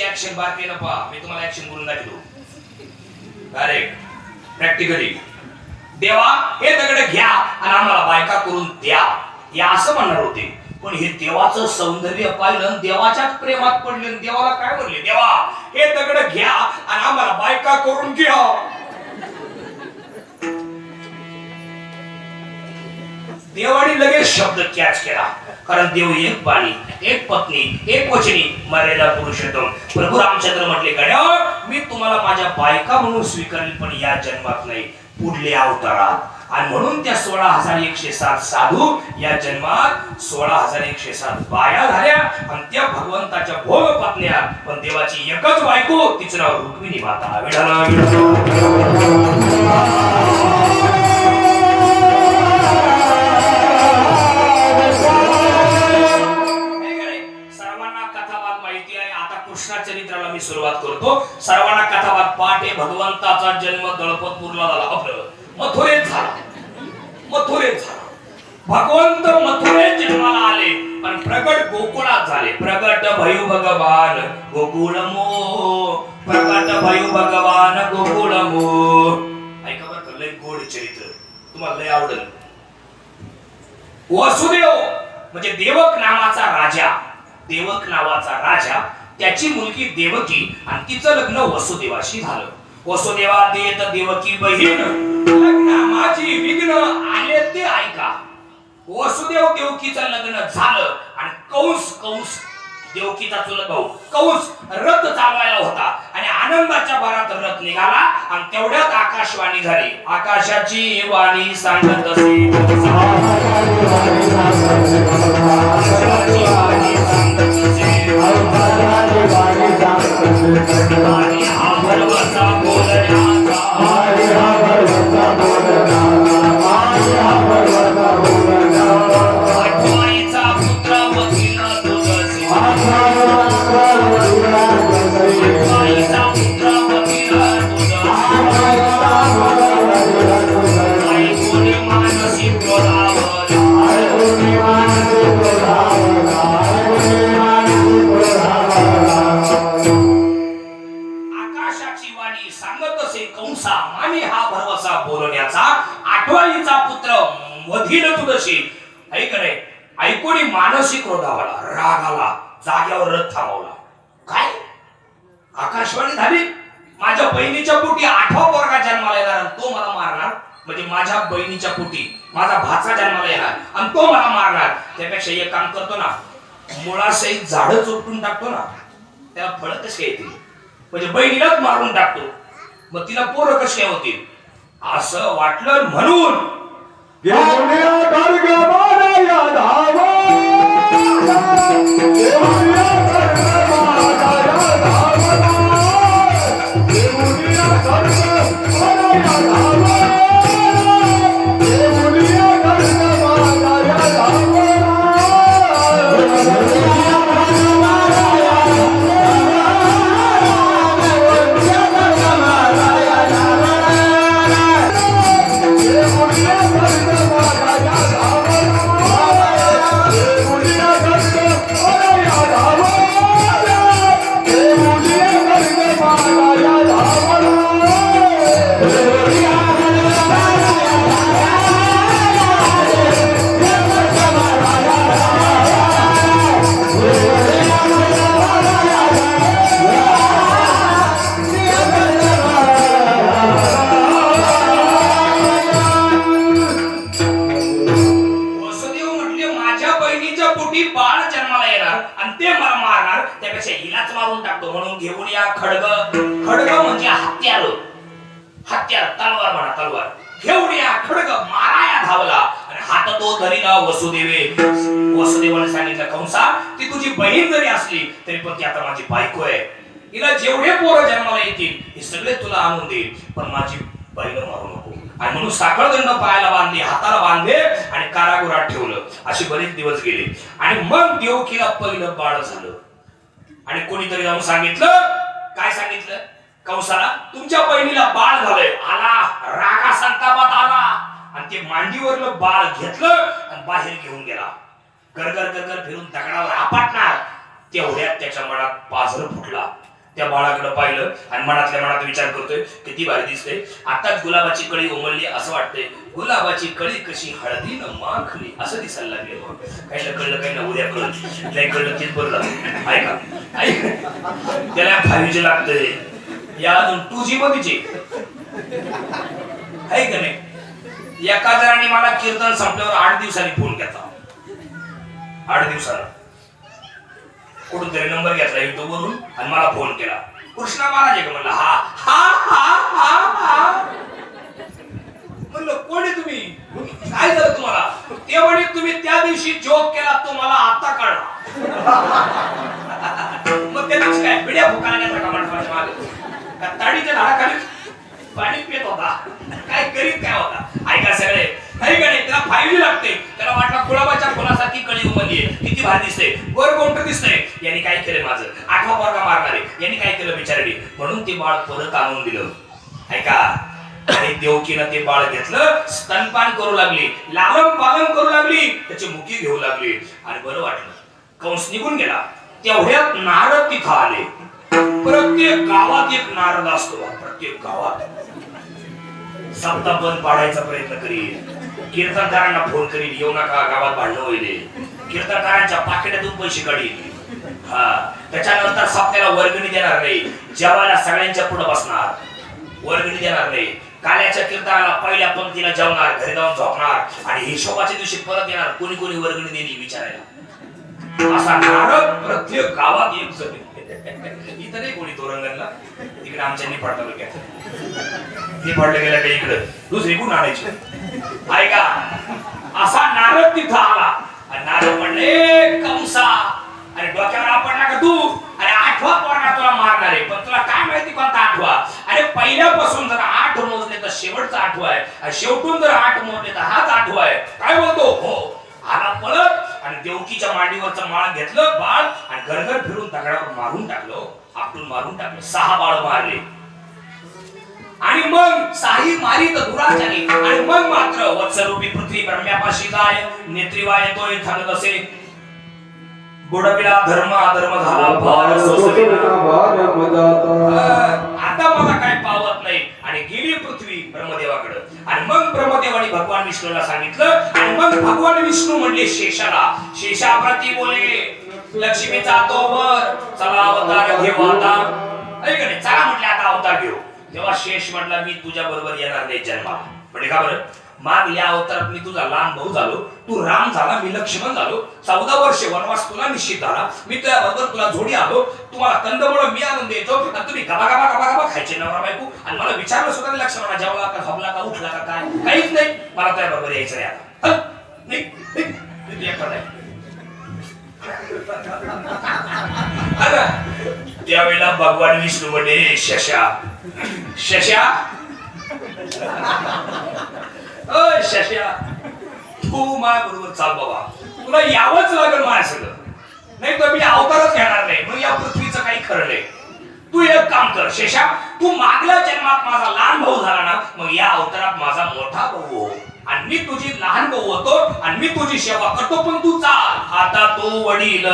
ऍक्शन बारके न पहा, मी तुम्हाला ऍक्शन करून दाखवतो. डायरेक्ट प्रॅक्टिकली देवा हे दगड घ्या आणि आम्हाला बायका करून द्या या असं म्हणणार होते. पण हे देवाचं सौंदर्य पाहिलं, देवाच्याच प्रेमात पडले. देवाला काय म्हणले, देवा हे दगड घ्या आणि आम्हाला बायका करून घ्या. देवाने लगेच शब्द कॅच केला, कारण देव एक बाणी, एक पत्नी, एक वचनी, मर्यादा पुरुषोत्तम. प्रभू रामचंद्र म्हटले, गड्या मी तुम्हाला माझ्या बायका म्हणून स्वीकारेल, पण या जन्मात नाही, पुढल्या अवतारात. आणि म्हणून त्या 16,107 साधू या जन्मात 16,107 बाया झाल्या आणि त्या भगवंताच्या भोग पत्न्या. पण देवाची एकच बायको, तिचं नाव रुक्मिणी माता. चरित्राला मी सुरुवात करतो. सर्वांना कथावाद पाठ आहे. भगवंताचा जन्म दळपतपूरला झाला, आपलं मथुरेत झाला. भगवंत मथुरेत जन्माला आले, पण प्रगट गोकुळात झाले. प्रगट भयू भगवान गोकुळमो, प्रगट भयू भगवान गोकुळमो. ऐका बरं, लय गोड चरित्र, तुम्हाला लय आवडेल. वसुदेव म्हणजे देवक नावाचा राजा, देवक नावाचा राजा, त्याची मुलगी देवकी आणि तिचं लग्न वसुदेवाशी झालं. वसुदेवा देत देवकी बहीण, लग्नामाची विघ्न आले ते ऐका. वसुदेव देवकीचं लग्न झालं आणि कंस देवकीचा चुलत भाऊ कंस रथ चालवायला होता आणि आनंदाच्या भरात रथ निघाला आणि तेवढ्यात आकाशवाणी झाली. आकाशाची वाणी सांगत असे, आणि हा भरवसा बोलण्याचा, आठवाईचा पुत्र वकील तुझसे, आठवाईचा पुत्र वकील तुझसे, ऐकून मानसी क्रोधावला, आकाशाची वाणी सांगत असे कंसा, आणि हा भरवसा बोलण्याचा, आठवाईचा पुत्र वधील तुझशी. ऐक रे, ऐकून मानसिक क्रोधावला, राग आला, जाग्यावर रथ थांबवला. काय आकाशवाणी झाली, माझ्या बहिणीच्या पोटी 8वा पोरगा जन्माला येणार आणि तो मला मारणार. म्हणजे माझ्या बहिणीच्या पोटी माझा भाचा जन्माला येणार आणि तो मला मारणार. त्यापेक्षा एक काम करतो ना, मुळासहित झाडं चोपटून टाकतो ना, त्याला फळ कशी येतील. म्हणजे बहिणीलाच मारून टाकतो, मग तिला पोरं कशी काय होतील. असं वाटलं म्हणून हत्यार तलवार म्हणा तलवार घेऊन या खडग माराया धावला आणि हात तो धरीला वसुदेवाने सांगितलं कंसा ती तुझी बहीण जरी असली तरी पण ती आता माझी बायको आहे. हिला जेवढे पोरं जन्माला येतील हे सगळे तुला आणून देईल पण माझी बहीण मारू नको. आणि म्हणून साखळदंड पायाला बांधली हाताला बांधले आणि कारागृहात ठेवलं. असे बरेच दिवस गेले आणि मग देवकीला पहिलं बाळ झालं. आणि कोणीतरी जाऊन सांगितलं काय सांगितलं कंसाला तुमच्या बहिणीला बाळ झालंय. आला रागा संतापात आला आणि ते मांडीवरलं बाळ घेतलं आणि बाहेर घेऊन गेला. गरगर गरगर फिरून दगडावर आपटणार तेवढ्यात त्याच्या मनात पाझर फुटला. त्या बाळाकडे पाहिलं आणि मनातल्या मनात विचार करतोय किती भारी दिसते. आताच गुलाबाची कळी उमलली असं वाटतंय. गुलाबाची कळी कशी हळदीनं माखली असं दिसायला लागले. काही कळलं काही ना उद्या कळलं नाही कळलं तेच बरं झालं. ऐका ऐक त्याला 5G लागतंय या अजून 2G मध्येचे आहे का नाही. एका जणांनी मला कीर्तन संपल्यावर 8 दिवसांनी फोन घेतला. 8 दिवसाला कुठून तरी नंबर घेतला युट्यूब वरून आणि मला फोन केला. कृष्णा महाराज आहे का म्हणला. हा हा हा हा हा म्हणलं कोण आहे तुम्ही काय झालं तुम्हाला. ते म्हणे तुम्ही त्या दिवशी जोक केला तो मला आता कळला. मग त्या दिवशी काय पिढ्या फुकाण्याचा का म्हणतो मागे ताडीच्या झाडाखाली पाणी पित होता काय करीत काय होता. ऐका सगळे नाही का नाही त्याला 5G लागते. त्याला वाटलं गुलाबाच्या फुलासारखी कळी उमलली किती भारी दिसते वर कोणतं दिसतंय. यांनी काय केलं माझं 8वा पोरगा मारणारे यांनी काय केलं बिचारडी म्हणून ते बाळ परत आणून दिलं. ऐका आणि देवकीनं ते बाळ घेतलं स्तनपान करू लागली लालन पालन करू लागली त्याची मुकी घेऊ लागली आणि बरं वाटलं. कंस निघून गेला. तेवढ्यात नारद तिथं आले. प्रत्येक गावात एक नारद असतो. प्रत्येक गावात सप्ताह बंद पाडायचा प्रयत्न करील. कीर्तनकारांना फोन करील येऊ नका गावात भांडणं होईल. कीर्तनकारांच्या पाकिटातून पैसे काढील. हा त्याच्यानंतर सप्त्याला वर्गणी देणार नाही. जेवायला सगळ्यांच्या पुढे बसणार वर्गणी देणार नाही. काल्याच्या कीर्तनाला पहिल्या पंक्तीला जेवणार घरी जाऊन झोपणार आणि हिशोबाच्या दिवशी परत येणार कोणी कोणी वर्गणी दिली विचारायला. असा नारद प्रत्येक गावात एक जण. इथं नाही कोणी तोरंगणला तिकडे आमच्या निफाड तालुक्यात निफाडला गेला का इकडे दुसरी कोण आणायची. ऐका असा नारद तिथं आला आणि नारद म्हणले कंसा अरे डोक्यावर आपणला का तू अरे 8वा पोरगा तुला मारणार आहे पण तुला काय माहिती कोणता 8वा. अरे पहिल्यापासून जर 8 मोजले तर शेवटचा 8वा आहे आणि शेवटून जर 8 मोजले तर हाच 8वा आहे. काय बोलतो हो आला पळत आणि देवकीच्या मांडीवरचं माळ घेतलं बाळ आणि गरगर फिरून दगडावर मारून टाकलं. आपटून मारून टाकलं. 6 बाळ मारले आणि मग 6ही मारी तर दुराचारी आणि मग मात्र वत्सरूपी पृथ्वी ब्रह्म्यापाशी जाय नेत्रीवा येतोय थांबत असे बुडविला धर्म अधर्म झाला भार सोसविला आता मला काय पावत नाही आणि गेली पृथ्वी ब्रह्मदेवाकडे. आणि मग ब्रह्मदेवाने भगवान विष्णूला सांगितलं आणि मग भगवान विष्णू म्हणले शेषाला शेषाप्रती बोले लक्ष्मीचा तो वर चला अवतार घेऊ आता. ऐक नाही चला म्हटले आता अवतार घेऊ. तेव्हा शेष म्हटला मी तुझ्या बरोबर येणार नाही जन्माला. म्हणजे का बरं मागल्या अवतारात मी तुझा लहान भाऊ झालो तू राम झाला मी लक्ष्मण झालो 14 वर्ष वनवास तुला निश्चित झाला मी तुझ्या बरोबर तुला जोडी आलो तुम्हाला कंदमुळं मी आणून देतो आणि तुम्ही गबा गबा गबा गबा खायचे नवरा बायको आणि मला विचारलं सुद्धा नाही लक्ष्मणा जेवला का झोपला का उठला का काय काहीच नाही मला तुझ्या बरोबर यायचं आहे आता. त्यावेळेला भगवान विष्णू म्हणे शशा शशा अय शशा तू माझ्या बरोबर चाल बाबा तुला यावंच लागेल माझ्या सगळं नाही तर मी अवतारच घेणार नाही. मग या पृथ्वीचं काही खरं नाही. तू एक काम कर शेषा तू मागल्या जन्मात माझा लहान भाऊ झाला ना मग या अवतारात माझा मोठा भाऊ हो आणि मी तुझी लहान भाऊ होतो आणि मी तुझी सेवा करतो पण तू चाल आता तो वडील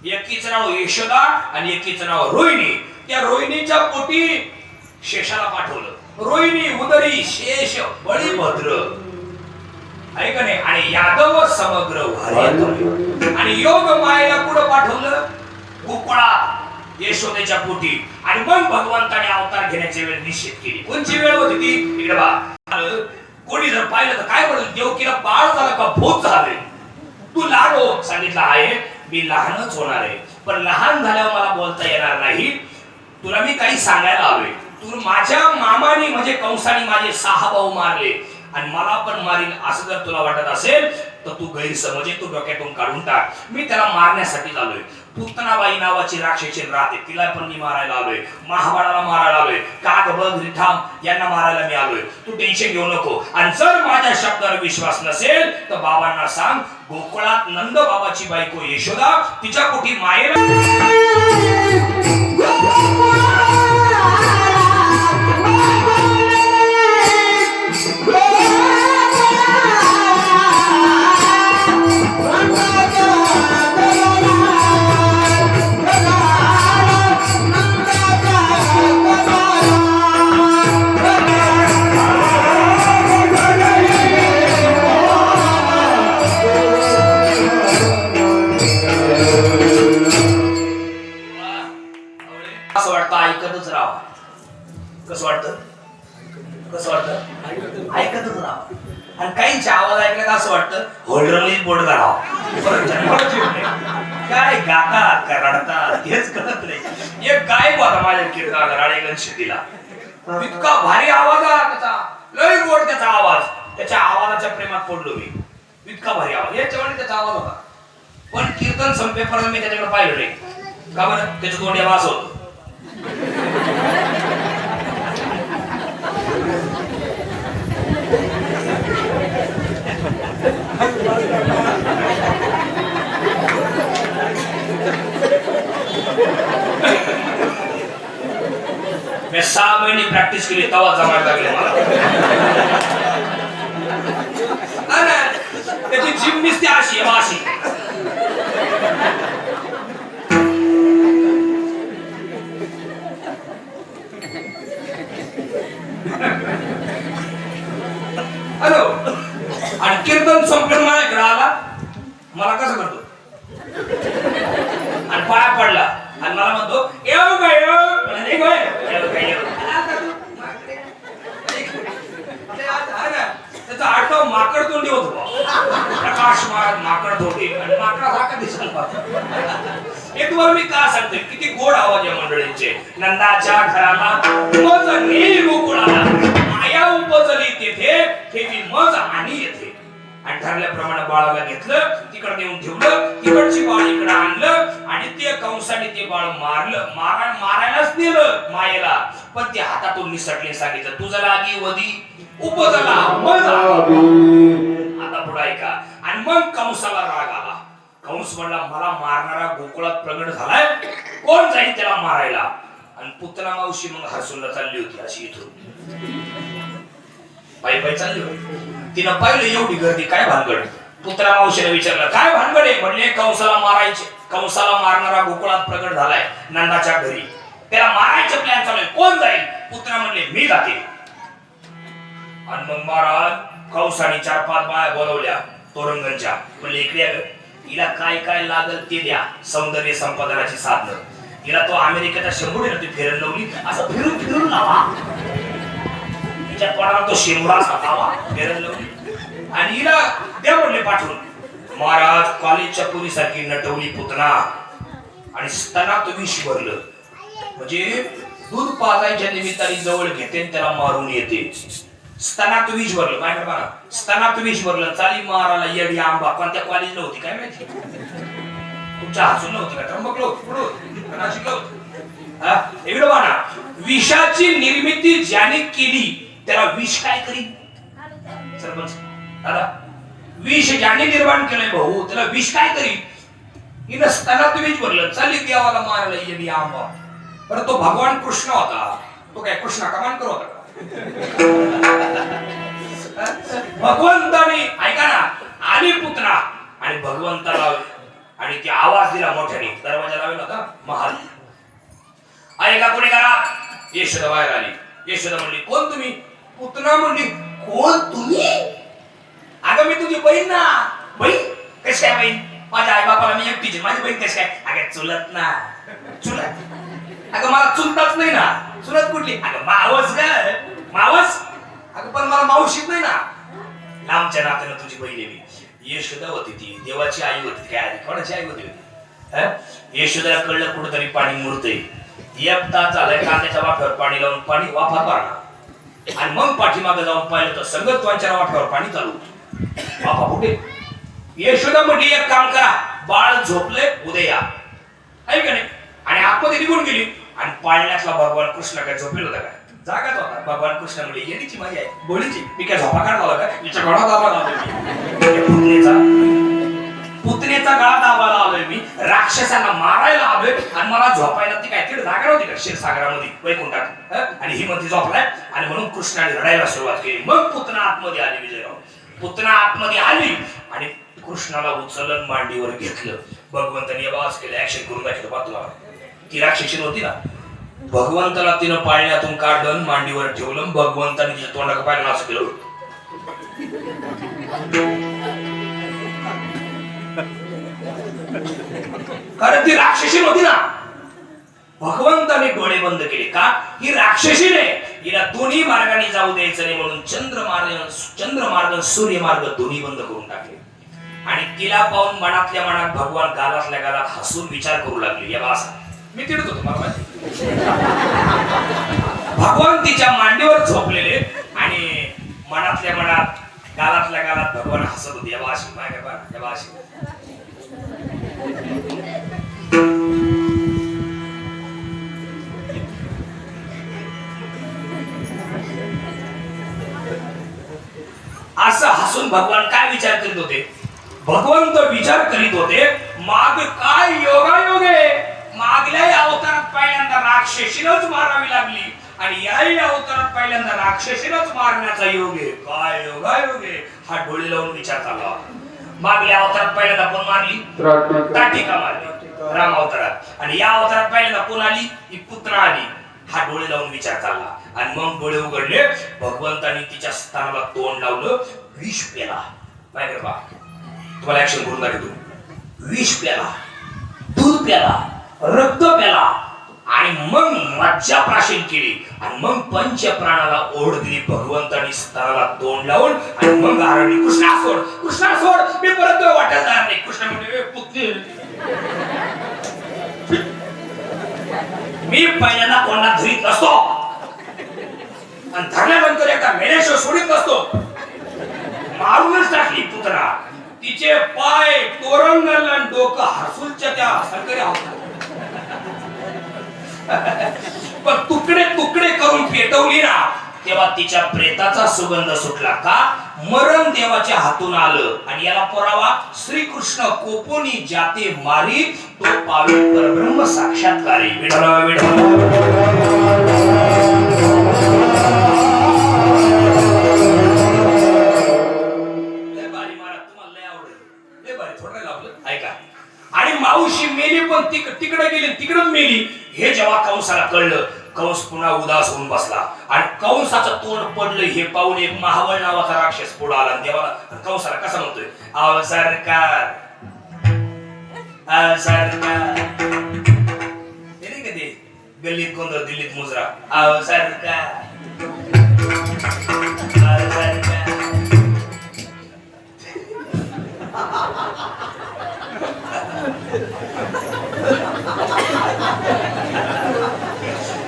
एकीचं नाव यशोदा आणि एकीचं नाव रोहिणी. त्या रोहिणीच्या पोटी शेषाला पाठवलं. रोहिणी उदरी शेष बळीभद्र. आहे का नाही? आणि यादव समग्र व्हारे आणि योग मायेला पुढे पाठवलं गोकुळा यशोदेच्या पोटी आणि मग भगवंताने अवतार घेण्याची वेळ निश्चित केली. कोणची वेळ होती ती? इकडे बा. कोणी जर पाहिलं तर काय म्हणत, देवकीला बाळ झालं का भूत झाले? तू लहान हो. सांगितलं आहे मी लहानच होणार आहे, पण लहान झाल्यावर मला बोलता येणार नाही. तुला मी काही सांगायला हवे. तू माझ्या मामाने म्हणजे कंसाने माझे 6 भाऊ मारले आणि मला पण मारील असं जर तुला वाटत असेल तर तू गैरसमज तू डोक्यातून काढून टाक. मी त्याला मारण्यासाठी आलोय. पुतनाबाई नावाची राक्षसी राहते, तिला पण मी मारायला आलोय. महाबाळाला मारायला आलोय. काग बघ रिठाम यांना मारायला मी आलोय. तू टेन्शन घेऊ नको. आणि जर माझ्या शब्दावर विश्वास नसेल तर बाबांना सांग, गोकुळात नंद बाबाची बायको यशोदा तिच्या पोटी मायेला ऐकतच राहा. कसं वाटतं? कसं वाटतं? ऐकतच राहा. आणि काहींच्या आवाज ऐकलं का असं वाटतं होल्डरने बोर्ड करावं. काय गातात का रडतात हेच कळत नाही. एक गायक होता माझ्या कीर्तनाला राळेगण शेतीला. इतका भारी आवाज आला त्याचा, लय गोड त्याचा आवाज. त्याच्या आवाजाच्या प्रेमात पडलो मी. इतका भारी आवाज, याच्यामुळे त्याचा आवाज होता. पण कीर्तन संपेपर्यंत मी त्याच्याकडे पाहिलं नाही. का बरं? त्याचं तोंड वास होतं. मी 6 महिने प्रॅक्टिस केली तेव्हा जमायला लागले मला. त्याची जिम दिसते अशी अशी. हॅलो. आणि कीर्तन संपलं माझ्याकडे आला, मला कसं करतो आणि पाया पडला आणि मला म्हणतो येऊ काय त्याचा आडनाव माकड तोंडी होतो. प्रकाश महाराज माकड तोंडी आणि माकडासारखा दिसायला पाहतो. हे तुम्हाला मी का सांगते, किती गोड आवाज या मंडळींचे. नंदाच्या घराला मज नेली गोकुळाला, माया उपजली तेथे ठेवी मज आणि येथे. आणि ठरल्याप्रमाणे बाळाला घेतलं, तिकडे नेऊन ठेवलं. तिकडची बाळ इकडे आणलं आणि ते कंसाने ते बाळ मारलं. मारायलाच नेलं मायेला, पण ते हातातून निसटले. सांगितलं तुझं लागी वदी उपजला मज. आता पुढे ऐका. आणि मग कंसाला राग आला. कंस म्हणला मला मारणारा गोकुळात प्रगट झालाय, कोण जाईल त्याला मारायला? आणि पुतना मावशी मग हसूनला चालली होती अशी इथून पायी पायी चालली होती. तिनं पाहिलं एवढी गर्दी, काय भानगड? पुतना मावशीने विचारलं काय भानगड आहे? म्हणले कंसाला मारायचे, कंसाला मारणारा गोकुळात प्रगट झालाय नंदाच्या घरी, त्याला मारायचं प्लॅन चालू आहे, कोण जाईल? पुतना म्हणले मी जाते. आणि मग महाराज कंसाने 4-5 बाया बोलवल्या तोरंगणच्या. म्हणले इकडे हिला काय काय लागल ते द्या, सौंदर्य संपादनाची साधनं. हिला तो अमेरिकेचा 100 ती फिरून लावली, असं फिरून फिरून लावा. हिच्या तोंडाला तो शिमरा साधावा फिरून लावली आणि हिला द्या म्हणले पाठवून. महाराज कॉलेजच्या पुरीसारखी नटवली पुतना आणि स्तनात विष भरलं. म्हणजे दूध पाजायच्या निमित्ताने जवळ घेते त्याला मारून येते. स्तनात विष भरलं. काय बघा, स्तनात विष भरलं. चाली माराला येडी आंबा. कोणत्या कॉलेजला होती काय माहिती? तुमच्या हसून होती का? त्र्यंबकला होती, पुढे होती, नाशिकला होती. इकडे बघा, विषाची निर्मिती ज्याने केली त्याला विष काय करीन? सरपंच दादा, विष ज्याने निर्माण केलंय भाऊ त्याला विष काय करीन? हिनं स्तनात विष भरलं, चालली देवाला मारायला येडी आंबा. बरं तो भगवान कृष्ण होता, तो काय कृष्णा कमान करत होता? भगवंताने ऐका ना आली पुतना आणि भगवंताला आणि ती आवाज दिला मोठ्याने. दरवाजा लावला होता महाल. ऐका कोणी करा. यशोदा बाहेर आली. यशोदा म्हणली कोण तुम्ही? पुतना म्हणली कोण तुम्ही? अगं मी तुझी बहीण ना. बहीण कशी आहे बहीण? माझ्या आई बापाला मी एकटीच. माझी बहीण कशी आहे? अगं चुलत ना. चुलत? अगं मला चुलताच नाही ना. चुलत कुठली? अगं मावस ग. मावस? अगं पण मला मावशीच नाही ना. लांबच्या नात्यानं तुझी बहीण आहे मी. यशोदा होती ती, देवाची आई होती. काय आधी कोणाची आई होती? यशोदाला कळलं कुठंतरी पाणी मुरतंय. एक तास झालाय कांद्याच्या वाफ्यावर पाणी लावून पाणी वाफा मारणार आणि मग पाठीमागे जाऊन पाहिलं तर संगतवांच्या वाफ्यावर पाणी चालू होतं. वाफा कुठे? यशोदा म्हटली एक काम करा, बाळ झोपले उद्या या. आहे का नाही? आणि आतमध्ये निघून गेली आणि पाळण्यातला भगवान कृष्ण काय झोपेल होता काय? जागाच होता. भगवान कृष्ण म्हणजे येण्याची माझी आहे बोलीची. मी काय झोपा काढला होता का? तिच्या गळा दाबा लावलोय पुतणेचा गळा दाबायला आलोय मी. राक्षसांना मारायला आलोय आणि मला झोपायला ती काय तिथे जागा नव्हती का क्षीरसागरामध्ये वैकुंठात? आणि ही मध्ये झोपलाय आणि म्हणून कृष्णाने रडायला सुरुवात केली. मग पुतना आतमध्ये आली. विजयराव पुतना आतमध्ये आली आणि कृष्णाला उचलून मांडीवर घेतलं. भगवंताने आवाज केला, ऍक्शन करून दाखवलं. बा तुला ती राक्षसी होती ना, भगवंताला तिनं पाळण्यातून काढलं, मांडीवर ठेवलं. भगवंताने तिच्या तोंडाला पाहिलं असं केलं. कारण ती राक्षसी होती ना. भगवंताने डोळे बंद केले. का? ही राक्षसीने हिला दोन्ही मार्गाने जाऊ द्यायचं नाही म्हणून चंद्रमार्ग सूर्यमार्ग दोन्ही बंद करून टाकले. आणि तिला पाहून मनातल्या मनात भगवान गालातल्या गालात हसून विचार करू लागले. या बासा मी तिडत होतो मला भगवान तिच्या मांडीवर झोपलेले आणि मनातल्या मनात गालातल्या गालात भगवान हसत होते. या बाशी मागे बा या बाशी. असं हसून भगवान काय विचार करीत होते? भगवंत विचार करीत होते, माग काय योगायोग आहे. मागल्याही अवतारात पहिल्यांदा राक्षसीनच मारावी लागली आणि याही अवतारात पहिल्यांदा राक्षसीनच मारण्याचा योग आहे. काय योगायोग आहे. हा डोळे लावून विचार चालला. मागल्या अवतारात पहिल्यांदा कोण मारली? ताटिका मारली राम अवतारात. आणि या अवतारात पहिल्यांदा कोण आली? ही पुतना आली. हा डोळे लावून विचार चालला आणि मग डोळे उघडले. भगवंतानी तिच्या स्थानाला तोंड लावलं. विष प्याला. माहिती बा तुम्हाला ऍक्शन करून दाखवतो. विष प्याला, दूध प्याला, रक्त प्याला आणि मग मज्जा प्राशन केली आणि मग पंच प्राणाला ओढ दिली. भगवंतानी स्थानाला तोंड लावून आणि मग आरडली, कृष्णा सोड, कृष्णा सोड, मी परत वाटेल जाणार नाही. कृष्ण म्हणजे पुतणी मी पहिल्यांदा कोणाला धरीत नसतो आणि धरल्यानंतर एका मेल्याशिवाय सोडित नसतो. मारूनच टाकली पुतना. तिचे पाय तोरंगल आणि डोकं हसूलच्या त्या सरकारी होता. पण तुकडे तुकडे करून पेटवली ना तेव्हा तिच्या प्रेताचा सुगंध सुटला. का? मरण देवाच्या हातून आलं. आणि याला पुरावा श्रीकृष्ण कोपोनी जाते मारी तो पावे परब्रह्म साक्षात्कारी. विठ्ठल विठ्ठल. आणि मावशी मेली पण तिकडे गेली, तिकडच मेली. हे जेव्हा कंसाला कळलं, कंस पुन्हा उदास होऊन बसला आणि कंसाचं तोंड पडलं हे पाहून एक महाबळ नावाचा राक्षस पुढे आला. देवाला कंसाला कसा म्हणतोय? आव सरकार, आव सरकार. ते नाही का ते गल्लीत गोंधळ दिल्लीत मुजरा. आव सरकार, आव सरकार.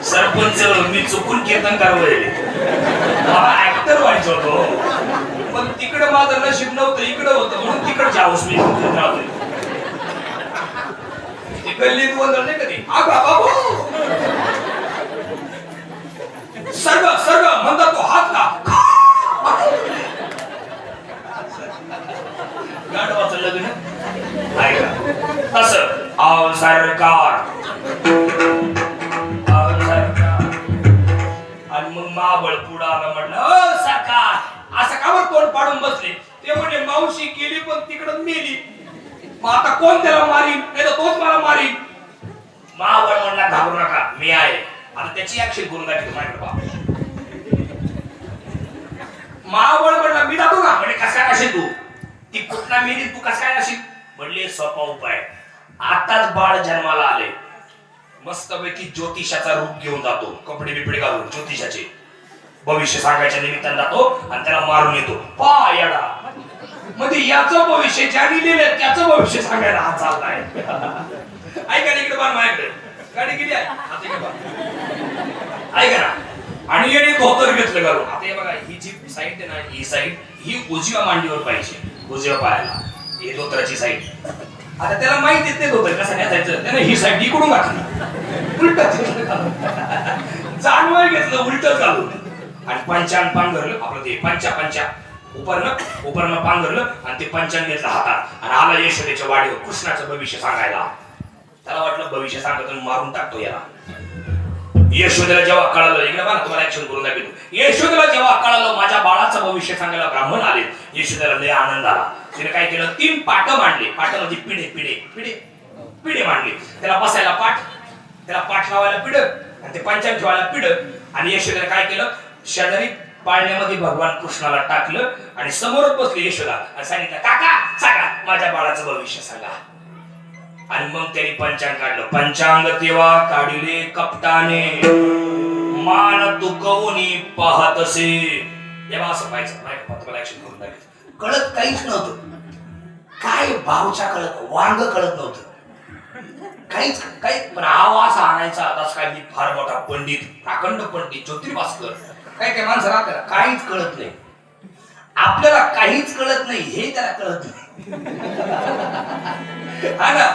सरपंच मी चुकून कीर्तनकार व्हायले. मला ऍक्टर व्हायचं होतं पण तिकडे माझं नशीब नव्हतं, इकडे होतं म्हणून तिकडे जाऊस मी राहतोय. गल्लीत गोंधळ नाही कधी. सर्ग सर्ग म्हणतात तो हात का गाढवाचं लग्न आहे का तसं. आव सरकार, आणि मग महाबळ पुढे आला. म्हटलं अ सरकार असं का बरं तोंड पाडून बसले? ते म्हणजे मावशी गेली पण तिकडच मेली. मग आता कोण त्याला मारीन? नाही तर तोच मला मारीन. महाबळ म्हणला घाबरू नका, मी आहे. आता त्याची ऍक्शन करून दाखवतो माझ्याकडे. मावळ म्हणला मी जातो का म्हणजे कसा काय असेल तू ती कुठला मेली तू कसा काय असेल म्हणले सोपा उपाय आताच बाळ जन्माला आले मस्तपैकी ज्योतिषाचा रूप घेऊन जातो कपडे बिपडे घालून ज्योतिषाचे भविष्य सांगायच्या निमित्ताने जातो आणि त्याला मारून येतो पा येडा म्हणजे याचं भविष्य ज्याने लिहिलं त्याचं भविष्य सांगायला हा चाललाय ऐका ना इकडे बाण माझ्याकडे गाडी किती आहे आता इकडे बाण ऐका ना आणि याने धोतर घेतलं घालून आता हे बघा ही जी साईड आहे ना ही साईड ही उजव्या मांडीवर पाहिजे उजव्या पायाला ही धोतराची साईड आता त्याला माहित येत नाही धोतर कसं घ्यायचं त्याने ही साईड इकडून घातली उलट जानवय घेतलं उलट घालून आणि पंचान पांघरलं आपलं ते पंचा उपरनं पांघरलं आणि ते पंचान घेतलं हातात आणि आला यशोदेच्या वाडीवर कृष्णाचं भविष्य सांगायला त्याला वाटलं भविष्य सांगतो मारून टाकतो याला यशोदेला जेव्हा कळालं इकडे बघा तुम्हाला ऍक्शन करून दाखवतो यशोदेला जेव्हा कळालं माझ्या बाळाचं भविष्य सांगायला ब्राह्मण आले यशोदेला लय आनंद आला तिने काय केलं 3 पाट मांडले पाट म्हणजे पिढे मांडले त्याला बसायला पाठ त्याला पाठ लावायला पिढ आणि ते पंचांग ठेवायला पिढ आणि यशोदेला काय केलं शेजारी पाळण्यामध्ये भगवान कृष्णाला टाकलं आणि समोरच बसले यशोदा आणि सांगितलं काका सांगा माझ्या बाळाचं भविष्य सांगा आणि मग त्यांनी पंचांग काढलं पंचांग तेव्हा काढिले कपटाने मान दुखवूनी पाहतसे तेव्हा असं पाहायचं नाही तुम्हाला ऍक्शन करून दाखवायचं कळत काहीच नव्हतं काय भावच्या कळत वांग कळत नव्हतं काहीच काही पण आवाज आणायचा आताच काय मी फार मोठा पंडित अखंड पंडित ज्योतिर्भास्कर काय माणसं आपल्याला काहीच कळत नाही आपल्याला काहीच कळत नाही हे त्याला कळत नाही हा ना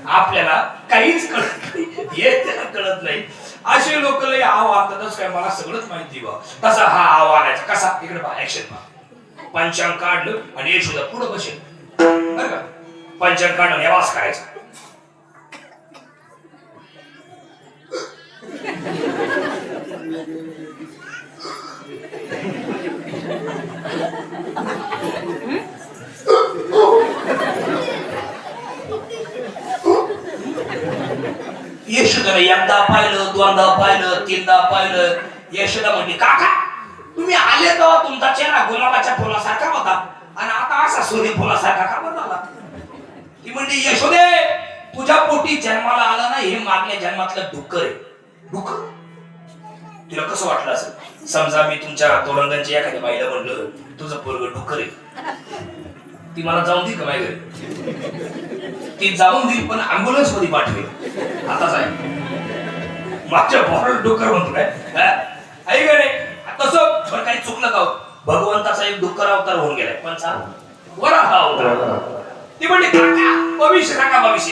आपल्याला काहीच कळत नाही हे त्याला कळत नाही असे लोक लय आव्हान तसं काय मला सगळंच माहिती बा तसा हा आव्हान आहे कसा इकडे पहा ऍक्शन पहा पंचांग काढलं आणि यशोदा पुढे बसेल बरं का पंचांग काढलं निवास करायचा यशोदाने एकदा पाहिलं दोनदा पाहिलं तीनदा पाहिलं यशोदा म्हणली काका तुम्ही आले तेव्हा तुमचा चेहरा गुलाबाच्या फुलासारखा होता आणि आता असा सोने फुलासारखा का बदलला ती म्हणली यशोदे तुझ्या पोटी जन्माला आला ना हे मागल्या जन्मातलं डुक्कर आहे डुक्कर तुला कसं वाटलं असेल समजा मी तुमच्या तोरंगांची एखाद्या बाईला म्हणलं तुझं पोरग डुक्कर आहे ती मला जाऊन देईल का माझ्या घरी ती जाऊन देईल पण अँब्युलन्स मध्ये पाठवेल आताच आहे मागच्या बॉर्डर डुक्कर म्हणतो काय ऐक रे तसं बरं काही चुकलं का भगवंताचा एक डुक्कर अवतार होऊन गेलाय पण वराह अवतार ती म्हणली काका भविष्य सांगा भविष्य